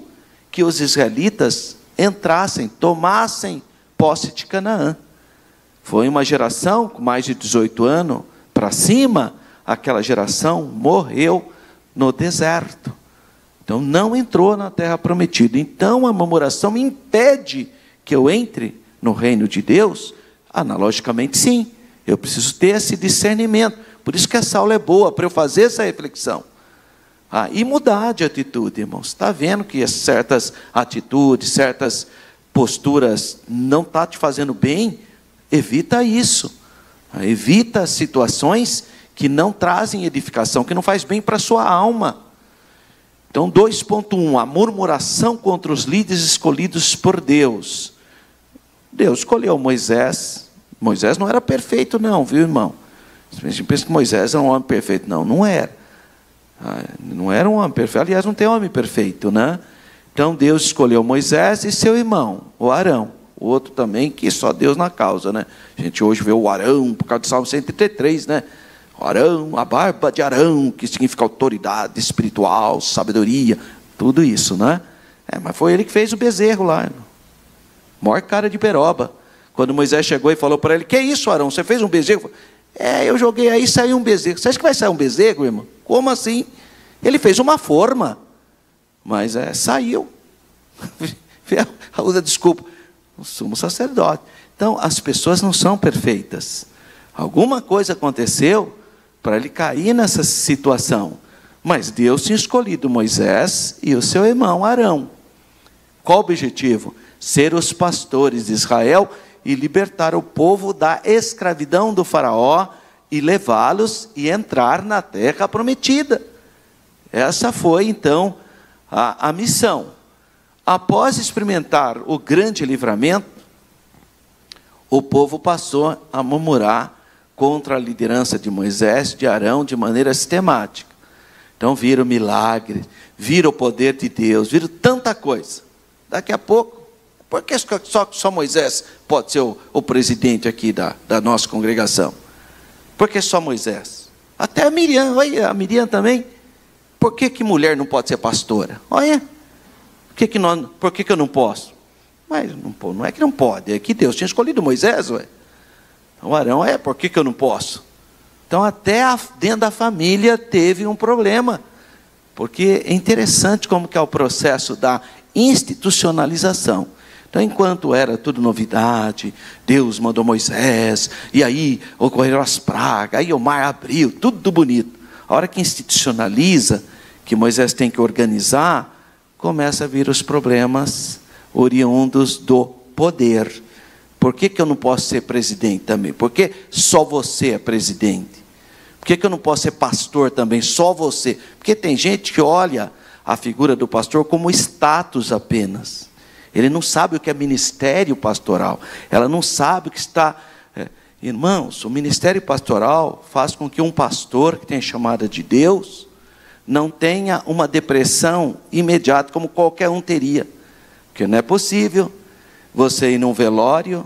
que os israelitas entrassem, tomassem posse de Canaã. Foi uma geração com mais de 18 anos para cima, aquela geração morreu no deserto. Então não entrou na terra prometida. Então a murmuração impede que eu entre no reino de Deus? Analogicamente sim, eu preciso ter esse discernimento. Por isso que essa aula é boa, para eu fazer essa reflexão. E mudar de atitude, irmãos. Está vendo que certas atitudes, certas posturas não estão te fazendo bem? Evita isso. Evita situações que não trazem edificação, que não faz bem para a sua alma. Então, 2.1, a murmuração contra os líderes escolhidos por Deus. Deus escolheu Moisés. Moisés não era perfeito não, viu, irmão? A gente pensa que Moisés era um homem perfeito. Não, não era. Não era um homem perfeito. Aliás, não tem homem perfeito, né? Então, Deus escolheu Moisés e seu irmão, o Arão. O outro também, que só Deus na causa, né? A gente hoje vê o Arão, por causa do Salmo 133, né? O Arão, a barba de Arão, que significa autoridade espiritual, sabedoria, tudo isso, né? Mas foi ele que fez o bezerro lá. Maior cara de peroba. Quando Moisés chegou e falou para ele, que isso, Arão, você fez um bezerro? Eu joguei aí e saiu um bezerro. Você acha que vai sair um bezerro, irmão? Como assim? Ele fez uma forma, mas saiu. Desculpa, o sumo sacerdote. Então, as pessoas não são perfeitas. Alguma coisa aconteceu para ele cair nessa situação. Mas Deus tinha escolhido Moisés e o seu irmão Arão. Qual o objetivo? Ser os pastores de Israel e libertar o povo da escravidão do faraó e levá-los e entrar na terra prometida. Essa foi, então, a missão. Após experimentar o grande livramento, o povo passou a murmurar contra a liderança de Moisés, de Arão, de maneira sistemática. Então viram milagres, viram o poder de Deus, viram tanta coisa. Daqui a pouco, por que só Moisés pode ser o presidente aqui da nossa congregação? Por que só Moisés? Até a Miriam, olha, a Miriam também. Por que mulher não pode ser pastora? Olha, por que eu não posso? Mas não é que não pode, é que Deus tinha escolhido Moisés, ué. Então Arão, por que eu não posso? Então até dentro da família teve um problema. Porque é interessante como que é o processo da institucionalização. Então, enquanto era tudo novidade, Deus mandou Moisés, e aí ocorreram as pragas, aí o mar abriu, tudo bonito. A hora que institucionaliza, que Moisés tem que organizar, começa a vir os problemas oriundos do poder. Por que eu não posso ser presidente também? Por que só você é presidente? Por que eu não posso ser pastor também? Só você? Porque tem gente que olha a figura do pastor como status apenas. Ele não sabe o que é ministério pastoral. Ela não sabe o que está... Irmãos, o ministério pastoral faz com que um pastor que tem chamada de Deus não tenha uma depressão imediata como qualquer um teria. Porque não é possível você ir num velório,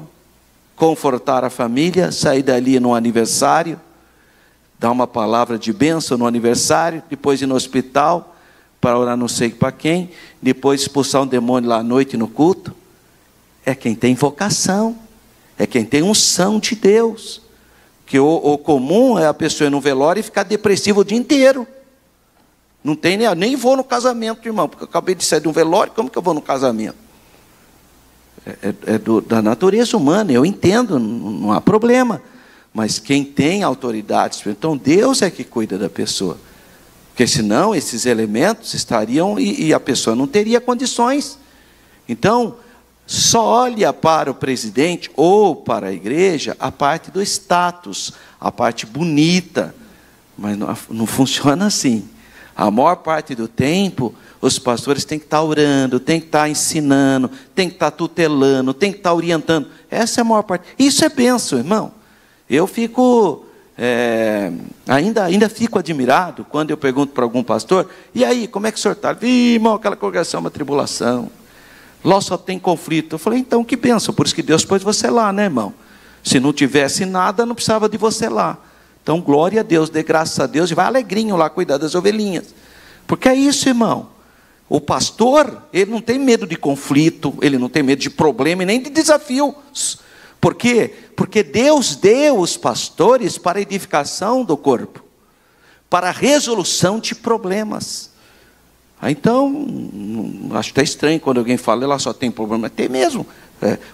confortar a família, sair dali no aniversário, dar uma palavra de bênção no aniversário, depois ir no hospital para orar não sei para quem, depois expulsar um demônio lá à noite no culto. É quem tem vocação, é quem tem unção de Deus. Que o comum é a pessoa ir no velório e ficar depressivo o dia inteiro. Não tem nem vou no casamento, irmão, porque eu acabei de sair de um velório, como que eu vou no casamento? Da natureza humana, eu entendo, não há problema. Mas quem tem autoridade, então Deus é que cuida da pessoa. Porque senão esses elementos estariam e a pessoa não teria condições. Então, só olha para o presidente ou para a igreja a parte do status, a parte bonita. Mas não funciona assim. A maior parte do tempo, os pastores têm que estar orando, têm que estar ensinando, têm que estar tutelando, têm que estar orientando. Essa é a maior parte. Isso é bênção, irmão. Eu fico, ainda fico admirado quando eu pergunto para algum pastor, e aí, como é que o senhor está? Irmão, aquela congregação é uma tribulação. Lá só tem conflito. Eu falei, então que bênção, por isso que Deus pôs você lá, né, irmão? Se não tivesse nada, não precisava de você lá. Então, glória a Deus, dê graças a Deus, e vai alegrinho lá cuidar das ovelhinhas. Porque é isso, irmão. O pastor, ele não tem medo de conflito, ele não tem medo de problema e nem de desafios. Por quê? Porque Deus deu os pastores para a edificação do corpo, para a resolução de problemas. Então, acho até estranho quando alguém fala, ela só tem problema. Tem mesmo,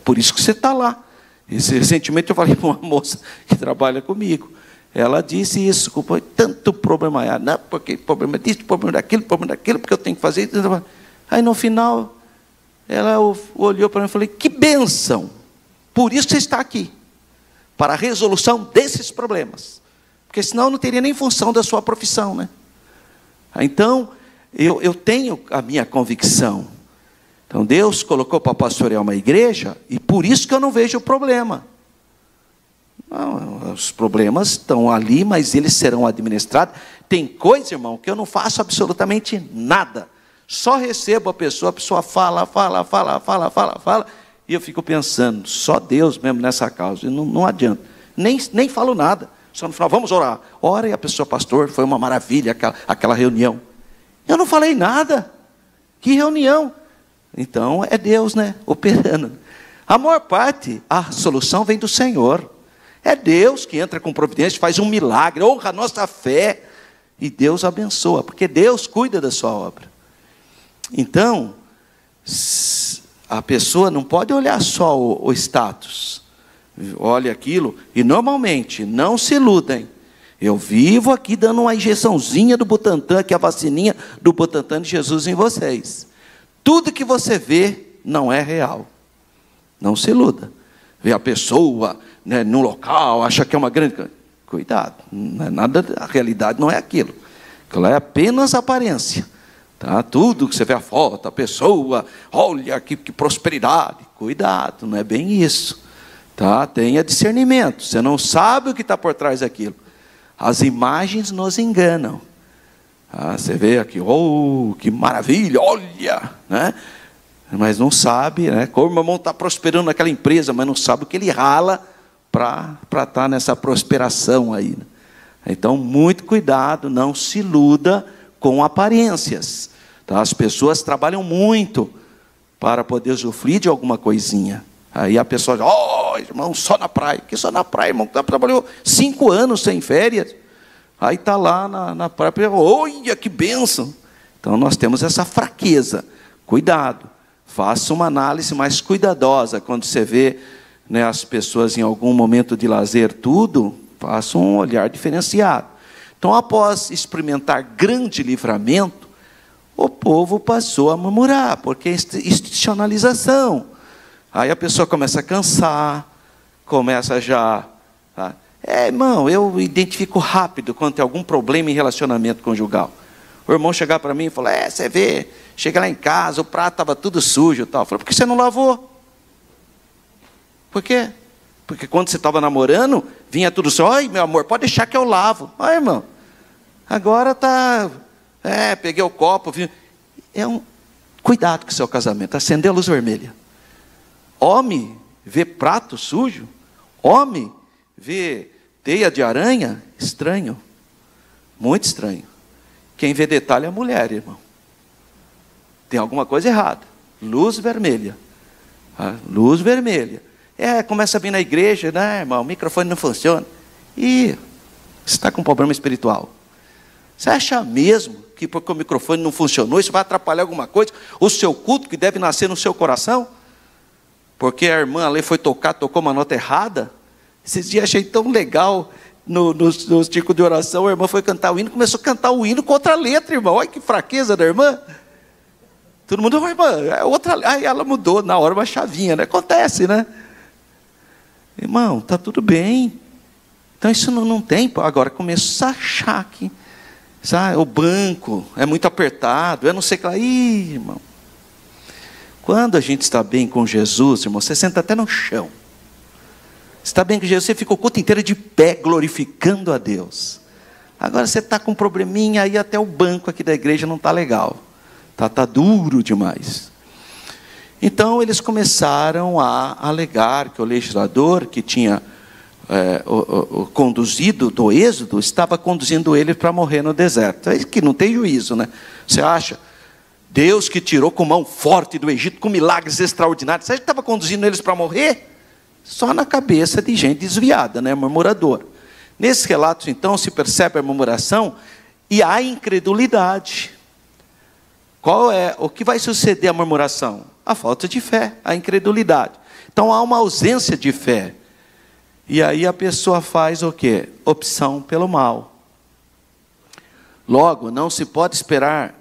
por isso que você está lá. Recentemente eu falei para uma moça que trabalha comigo, ela disse isso, tanto problema, não, porque problema disso, problema daquilo, porque eu tenho que fazer isso. Aí no final, ela olhou para mim e falou, que bênção, por isso você está aqui, para a resolução desses problemas, porque senão não teria nem função da sua profissão, né? Então, eu tenho a minha convicção. Então Deus colocou para pastorear uma igreja, e por isso que eu não vejo o problema. Não, os problemas estão ali, mas eles serão administrados. Tem coisa, irmão, que eu não faço absolutamente nada. Só recebo a pessoa fala, e eu fico pensando, só Deus mesmo nessa causa. E não adianta. Nem falo nada. Só no final, vamos orar. Ora, e a pessoa, pastor, foi uma maravilha aquela reunião. Eu não falei nada. Que reunião? Então é Deus, né, operando. A maior parte, a solução vem do Senhor. É Deus que entra com providência, faz um milagre, honra a nossa fé, e Deus abençoa, porque Deus cuida da sua obra. Então, a pessoa não pode olhar só o status, olha aquilo, e normalmente, não se iludem, eu vivo aqui dando uma injeçãozinha do Butantan, que é a vacininha do Butantan de Jesus em vocês. Tudo que você vê não é real, não se iluda. Vê a pessoa, né, no local, acha que é uma grande... Cuidado, não é nada, a realidade não é aquilo. Aquilo é apenas aparência. Tá? Tudo que você vê a foto, a pessoa, olha que prosperidade. Cuidado, não é bem isso. Tá? Tenha discernimento, você não sabe o que está por trás daquilo. As imagens nos enganam. Você vê aqui, oh, que maravilha, olha, né? mas não sabe, né? Como o irmão está prosperando naquela empresa, mas não sabe o que ele rala para estar nessa prosperação aí, né? Então, muito cuidado, não se iluda com aparências, tá? As pessoas trabalham muito para poder usufruir de alguma coisinha. Aí a pessoa diz, irmão, só na praia. Que só na praia, irmão? Trabalhou 5 anos sem férias. Aí está lá na praia, olha que bênção. Então, nós temos essa fraqueza. Cuidado, faça uma análise mais cuidadosa. Quando você vê, né, as pessoas em algum momento de lazer, tudo, faça um olhar diferenciado. Então, após experimentar grande livramento, o povo passou a murmurar, porque é institucionalização. Aí a pessoa começa a cansar, começa já... Tá? Irmão, eu identifico rápido quando tem algum problema em relacionamento conjugal. O irmão chegar para mim e falar, você vê, chega lá em casa, o prato estava tudo sujo e tal. Eu falei, por que você não lavou? Por quê? Porque quando você estava namorando, vinha tudo assim, oi, meu amor, pode deixar que eu lavo. Irmão, agora está... peguei o copo. Cuidado com o seu casamento, acender a luz vermelha. Homem vê prato sujo, homem vê teia de aranha, estranho, muito estranho. Quem vê detalhe é a mulher, irmão. Tem alguma coisa errada. Luz vermelha. Luz vermelha. Começa a vir na igreja, né, irmão? O microfone não funciona. Você está com um problema espiritual. Você acha mesmo que porque o microfone não funcionou, isso vai atrapalhar alguma coisa? O seu culto que deve nascer no seu coração? Porque a irmã ali foi tocar, tocou uma nota errada? Esses dias achei tão legal, no círculo de oração, a irmã foi cantar o hino, começou a cantar o hino com outra letra, irmão. Olha que fraqueza da irmã. Todo mundo, irmã, outra. Aí ela mudou na hora uma chavinha, né? Acontece, né? Irmão, está tudo bem. Então isso não tem. Agora começa a achar que, sabe, o banco é muito apertado, eu não sei o que lá. Irmão. Quando a gente está bem com Jesus, irmão, você senta até no chão. Você está bem com Jesus, você fica o culto inteiro de pé, glorificando a Deus. Agora você está com um probleminha, aí até o banco aqui da igreja não está legal. Está duro demais. Então eles começaram a alegar que o legislador que tinha conduzido do êxodo, estava conduzindo ele para morrer no deserto. É que não tem juízo, né? Você acha? Deus que tirou com mão forte do Egito, com milagres extraordinários, você estava conduzindo eles para morrer? Só na cabeça de gente desviada, né? Murmurador. Nesses relatos, então, se percebe a murmuração e a incredulidade. O que vai suceder à murmuração? A falta de fé, a incredulidade. Então há uma ausência de fé. E aí a pessoa faz o quê? Opção pelo mal. Logo, não se pode esperar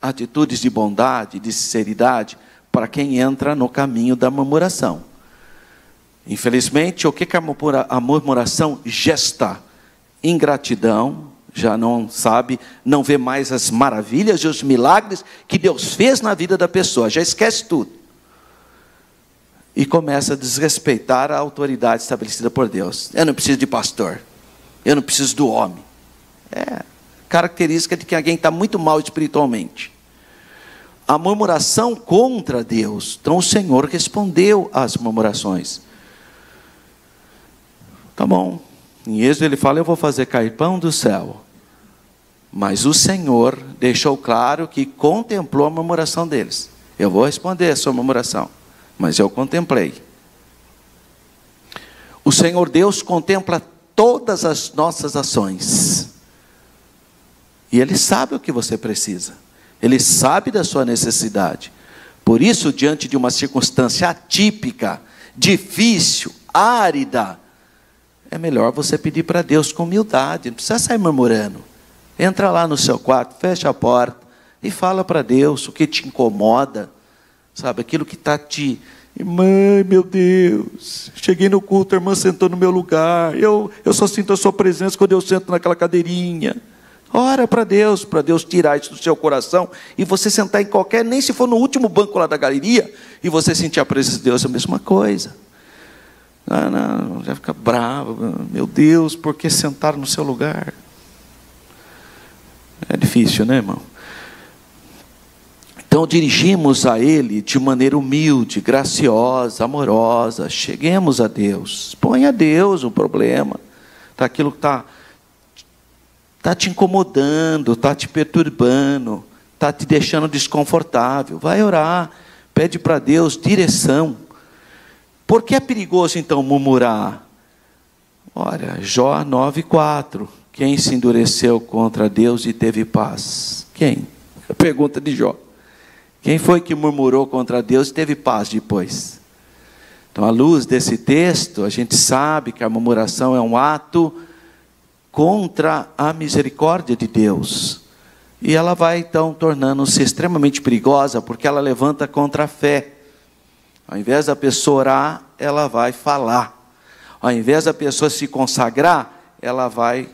atitudes de bondade, de sinceridade, para quem entra no caminho da murmuração. Infelizmente, o que a murmuração gesta? Ingratidão, já não sabe, não vê mais as maravilhas e os milagres que Deus fez na vida da pessoa, já esquece tudo. E começa a desrespeitar a autoridade estabelecida por Deus. Eu não preciso de pastor, eu não preciso do homem. Característica de que alguém está muito mal espiritualmente. A murmuração contra Deus. Então o Senhor respondeu às murmurações. Tá bom. Em Êxodo ele fala, eu vou fazer cair pão do céu. Mas o Senhor deixou claro que contemplou a murmuração deles. Eu vou responder a sua murmuração, mas eu contemplei. O Senhor Deus contempla todas as nossas ações. E Ele sabe o que você precisa. Ele sabe da sua necessidade. Por isso, diante de uma circunstância atípica, difícil, árida, é melhor você pedir para Deus com humildade. Não precisa sair murmurando. Entra lá no seu quarto, fecha a porta e fala para Deus o que te incomoda. Sabe, aquilo que está te... Irmã, meu Deus, cheguei no culto, a irmã sentou no meu lugar. Eu só sinto a sua presença quando eu sento naquela cadeirinha. Ora para Deus tirar isso do seu coração e você sentar em qualquer, nem se for no último banco lá da galeria, e você sentir a presença de Deus, é a mesma coisa. Não, já fica bravo. Meu Deus, por que sentar no seu lugar? É difícil, né, irmão? Então Então dirigimos a Ele de maneira humilde, graciosa, amorosa. Cheguemos a Deus. Põe a Deus o problema. Aquilo que está te incomodando, está te perturbando, está te deixando desconfortável. Vai orar. Pede para Deus direção. Por que é perigoso então murmurar? Olha, Jó 9,4. Quem se endureceu contra Deus e teve paz? Quem? A pergunta de Jó. Quem foi que murmurou contra Deus e teve paz depois? Então, à luz desse texto, a gente sabe que a murmuração é um ato contra a misericórdia de Deus. E ela vai, então, tornando-se extremamente perigosa, porque ela levanta contra a fé. Ao invés da pessoa orar, ela vai falar. Ao invés da pessoa se consagrar, ela vai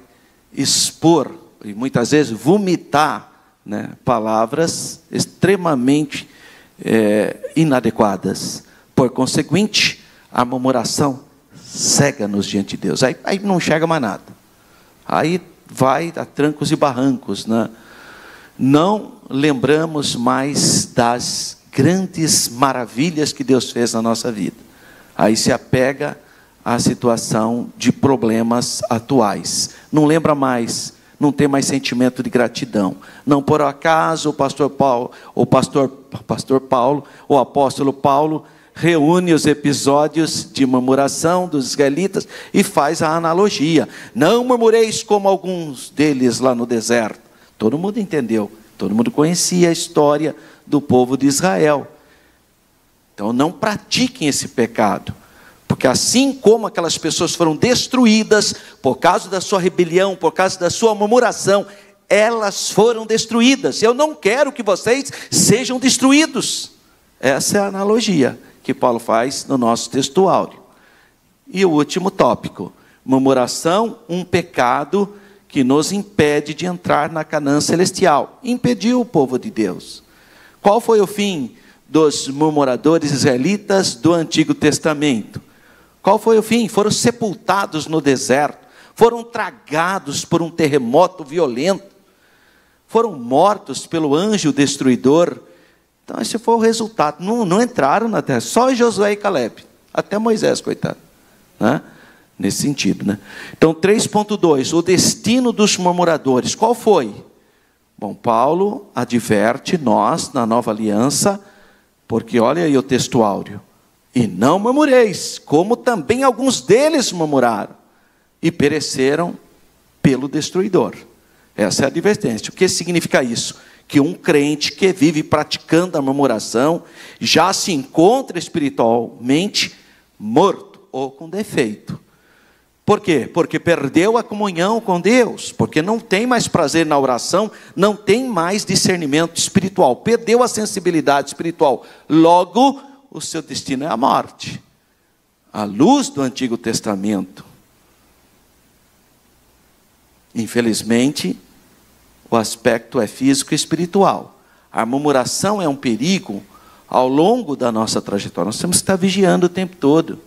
expor, e muitas vezes vomitar, palavras extremamente inadequadas. Por conseguinte, a murmuração cega-nos diante de Deus. Aí não enxerga mais nada. Aí vai a trancos e barrancos. Não lembramos mais das grandes maravilhas que Deus fez na nossa vida. Aí se apega à situação de problemas atuais. Não lembra mais. Não tem mais sentimento de gratidão. Não por acaso o apóstolo Paulo reúne os episódios de murmuração dos israelitas e faz a analogia. Não murmureis como alguns deles lá no deserto. Todo mundo entendeu, todo mundo conhecia a história do povo de Israel. Então não pratiquem esse pecado. Porque assim como aquelas pessoas foram destruídas por causa da sua rebelião, por causa da sua murmuração, elas foram destruídas. Eu não quero que vocês sejam destruídos. Essa é a analogia que Paulo faz no nosso texto áureo. E o último tópico, murmuração, um pecado que nos impede de entrar na Canaã celestial. Impediu o povo de Deus. Qual foi o fim dos murmuradores israelitas do Antigo Testamento? Qual foi o fim? Foram sepultados no deserto, foram tragados por um terremoto violento, foram mortos pelo anjo destruidor. Então esse foi o resultado. Não entraram na terra, só Josué e Caleb, até Moisés, coitado, nesse sentido. Então 3.2, o destino dos murmuradores, qual foi? Bom, Paulo adverte nós na nova aliança, porque olha aí o texto áureo. E não murmureis, como também alguns deles murmuraram, e pereceram pelo destruidor. Essa é a advertência. O que significa isso? Que um crente que vive praticando a murmuração, já se encontra espiritualmente morto ou com defeito. Por quê? Porque perdeu a comunhão com Deus, porque não tem mais prazer na oração, não tem mais discernimento espiritual, perdeu a sensibilidade espiritual. Logo, o seu destino é a morte. À luz do Antigo Testamento, infelizmente, o aspecto é físico e espiritual. A murmuração é um perigo ao longo da nossa trajetória. Nós temos que estar vigiando o tempo todo.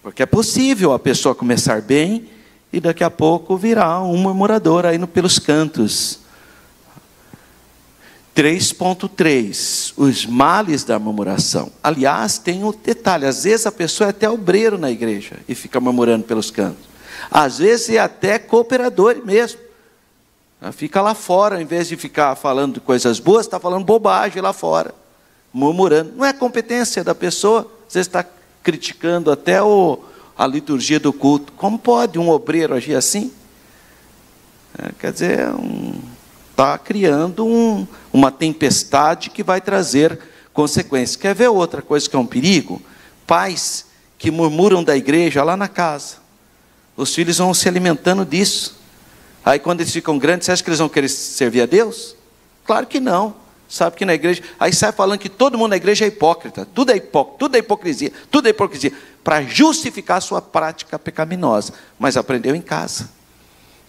Porque é possível a pessoa começar bem e daqui a pouco virar um murmurador aí pelos cantos. 3.3, os males da murmuração. Aliás, tem um detalhe, às vezes a pessoa é até obreiro na igreja e fica murmurando pelos cantos. Às vezes é até cooperador mesmo. Fica lá fora, ao invés de ficar falando de coisas boas, está falando bobagem lá fora, murmurando. Não é competência da pessoa, às vezes está criticando até a liturgia do culto. Como pode um obreiro agir assim? Quer dizer, está criando uma tempestade que vai trazer consequências. Quer ver outra coisa que é um perigo? Pais que murmuram da igreja lá na casa. Os filhos vão se alimentando disso. Aí quando eles ficam grandes, você acha que eles vão querer servir a Deus? Claro que não. Sabe que na igreja, aí sai falando que todo mundo na igreja é hipócrita. Tudo é hipócrita, tudo é hipocrisia, tudo é hipocrisia. Para justificar a sua prática pecaminosa. Mas aprendeu em casa.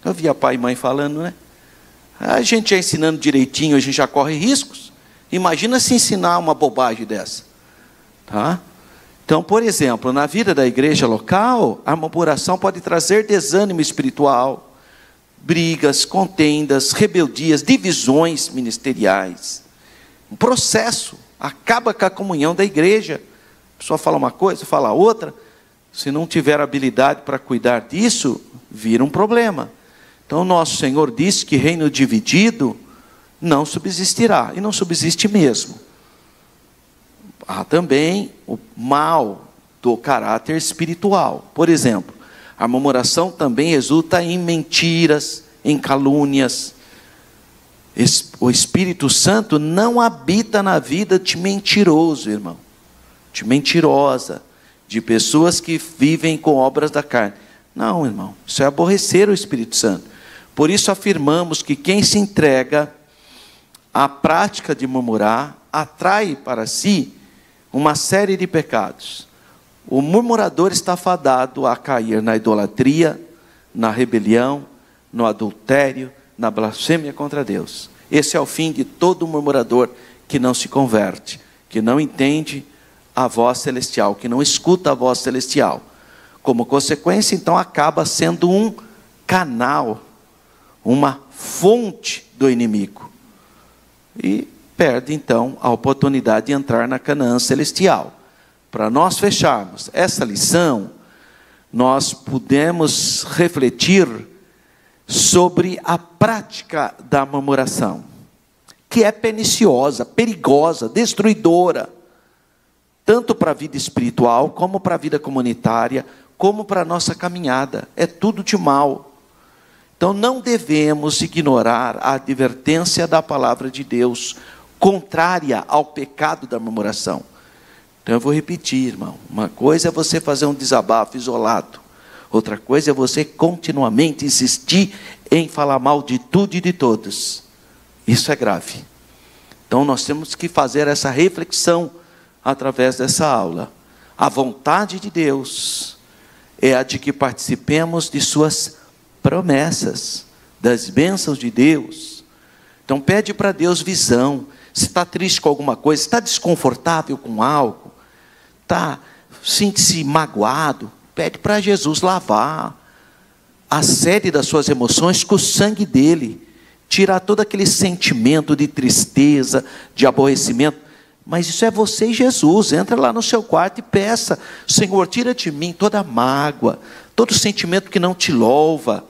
Eu via pai e mãe falando, A gente já ensinando direitinho, a gente já corre riscos. Imagina se ensinar uma bobagem dessa. Então, por exemplo, na vida da igreja local, a murmuração pode trazer desânimo espiritual, brigas, contendas, rebeldias, divisões ministeriais. um processo, acaba com a comunhão da igreja. A pessoa fala uma coisa, fala outra, se não tiver habilidade para cuidar disso, vira um problema. Então nosso Senhor disse que reino dividido não subsistirá, e não subsiste mesmo. Há também o mal do caráter espiritual. Por exemplo, a murmuração também resulta em mentiras, em calúnias. O Espírito Santo não habita na vida de mentiroso, irmão, de mentirosa, de pessoas que vivem com obras da carne. Não, irmão, isso é aborrecer o Espírito Santo. Por isso afirmamos que quem se entrega à prática de murmurar atrai para si uma série de pecados. O murmurador está fadado a cair na idolatria, na rebelião, no adultério, na blasfêmia contra Deus. Esse é o fim de todo murmurador que não se converte, que não entende a voz celestial, que não escuta a voz celestial. Como consequência, então, acaba sendo um canal, uma fonte do inimigo. E perde, então, a oportunidade de entrar na Canaã celestial. Para nós fecharmos essa lição, nós podemos refletir sobre a prática da murmuração, que é perniciosa, perigosa, destruidora, tanto para a vida espiritual, como para a vida comunitária, como para a nossa caminhada. É tudo de mal. Então não devemos ignorar a advertência da palavra de Deus, contrária ao pecado da murmuração. Então eu vou repetir, irmão. Uma coisa é você fazer um desabafo isolado. Outra coisa é você continuamente insistir em falar mal de tudo e de todos. Isso é grave. Então nós temos que fazer essa reflexão através dessa aula. A vontade de Deus é a de que participemos de suas promessas, das bênçãos de Deus. Então pede para Deus visão. Se está triste com alguma coisa, está desconfortável com algo, sente-se magoado, pede para Jesus lavar a sede das suas emoções com o sangue dele, tirar todo aquele sentimento de tristeza, de aborrecimento. Mas isso é você e Jesus. Entra lá no seu quarto e peça: Senhor, tira de mim toda mágoa, todo sentimento que não te louva,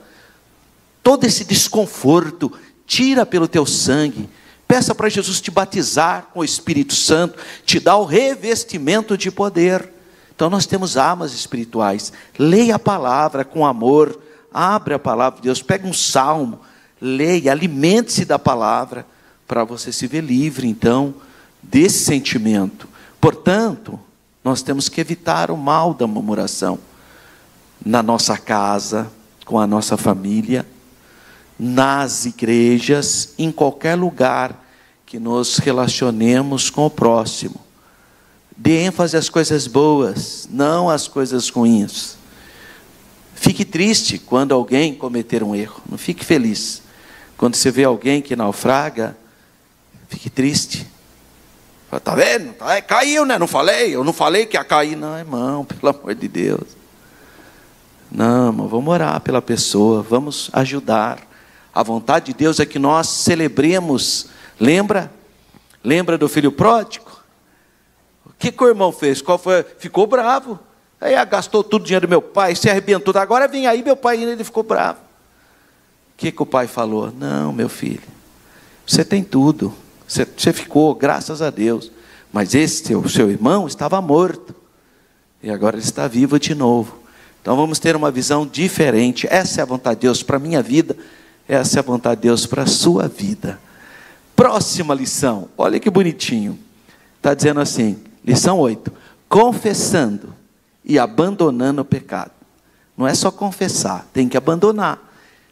todo esse desconforto, tira pelo teu sangue. Peça para Jesus te batizar com o Espírito Santo, te dar o revestimento de poder. Então nós temos armas espirituais. Leia a palavra com amor, abre a palavra de Deus, pega um salmo, leia, alimente-se da palavra, para você se ver livre, então, desse sentimento. Portanto, nós temos que evitar o mal da murmuração, na nossa casa, com a nossa família, nas igrejas, em qualquer lugar que nos relacionemos com o próximo. Dê ênfase às coisas boas, não às coisas ruins. Fique triste quando alguém cometer um erro, não fique feliz. Quando você vê alguém que naufraga, fique triste. Está vendo? Caiu, né? Eu não falei que ia cair. Não, irmão, pelo amor de Deus. Não, irmão, vamos orar pela pessoa, vamos ajudar. A vontade de Deus é que nós celebremos. Lembra do filho pródigo? O que o irmão fez? Qual foi? Ficou bravo. Aí gastou tudo o dinheiro do meu pai, se arrebentou. Agora vem aí, meu pai ainda, ele ficou bravo. O que o pai falou? Não, meu filho, você tem tudo. Você ficou, graças a Deus. Mas esse seu irmão estava morto. E agora ele está vivo de novo. Então vamos ter uma visão diferente. Essa é a vontade de Deus para a minha vida. Essa é a vontade de Deus para a sua vida. Próxima lição. Olha que bonitinho. Está dizendo assim, lição 8. Confessando e abandonando o pecado. Não é só confessar, tem que abandonar.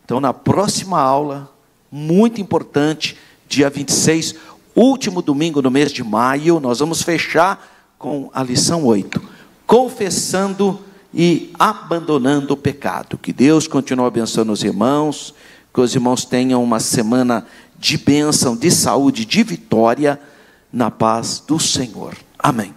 Então na próxima aula, muito importante, dia 26, último domingo do mês de maio, nós vamos fechar com a lição 8. Confessando e abandonando o pecado. Que Deus continue abençoando os irmãos, que os irmãos tenham uma semana de bênção, de saúde, de vitória, na paz do Senhor. Amém.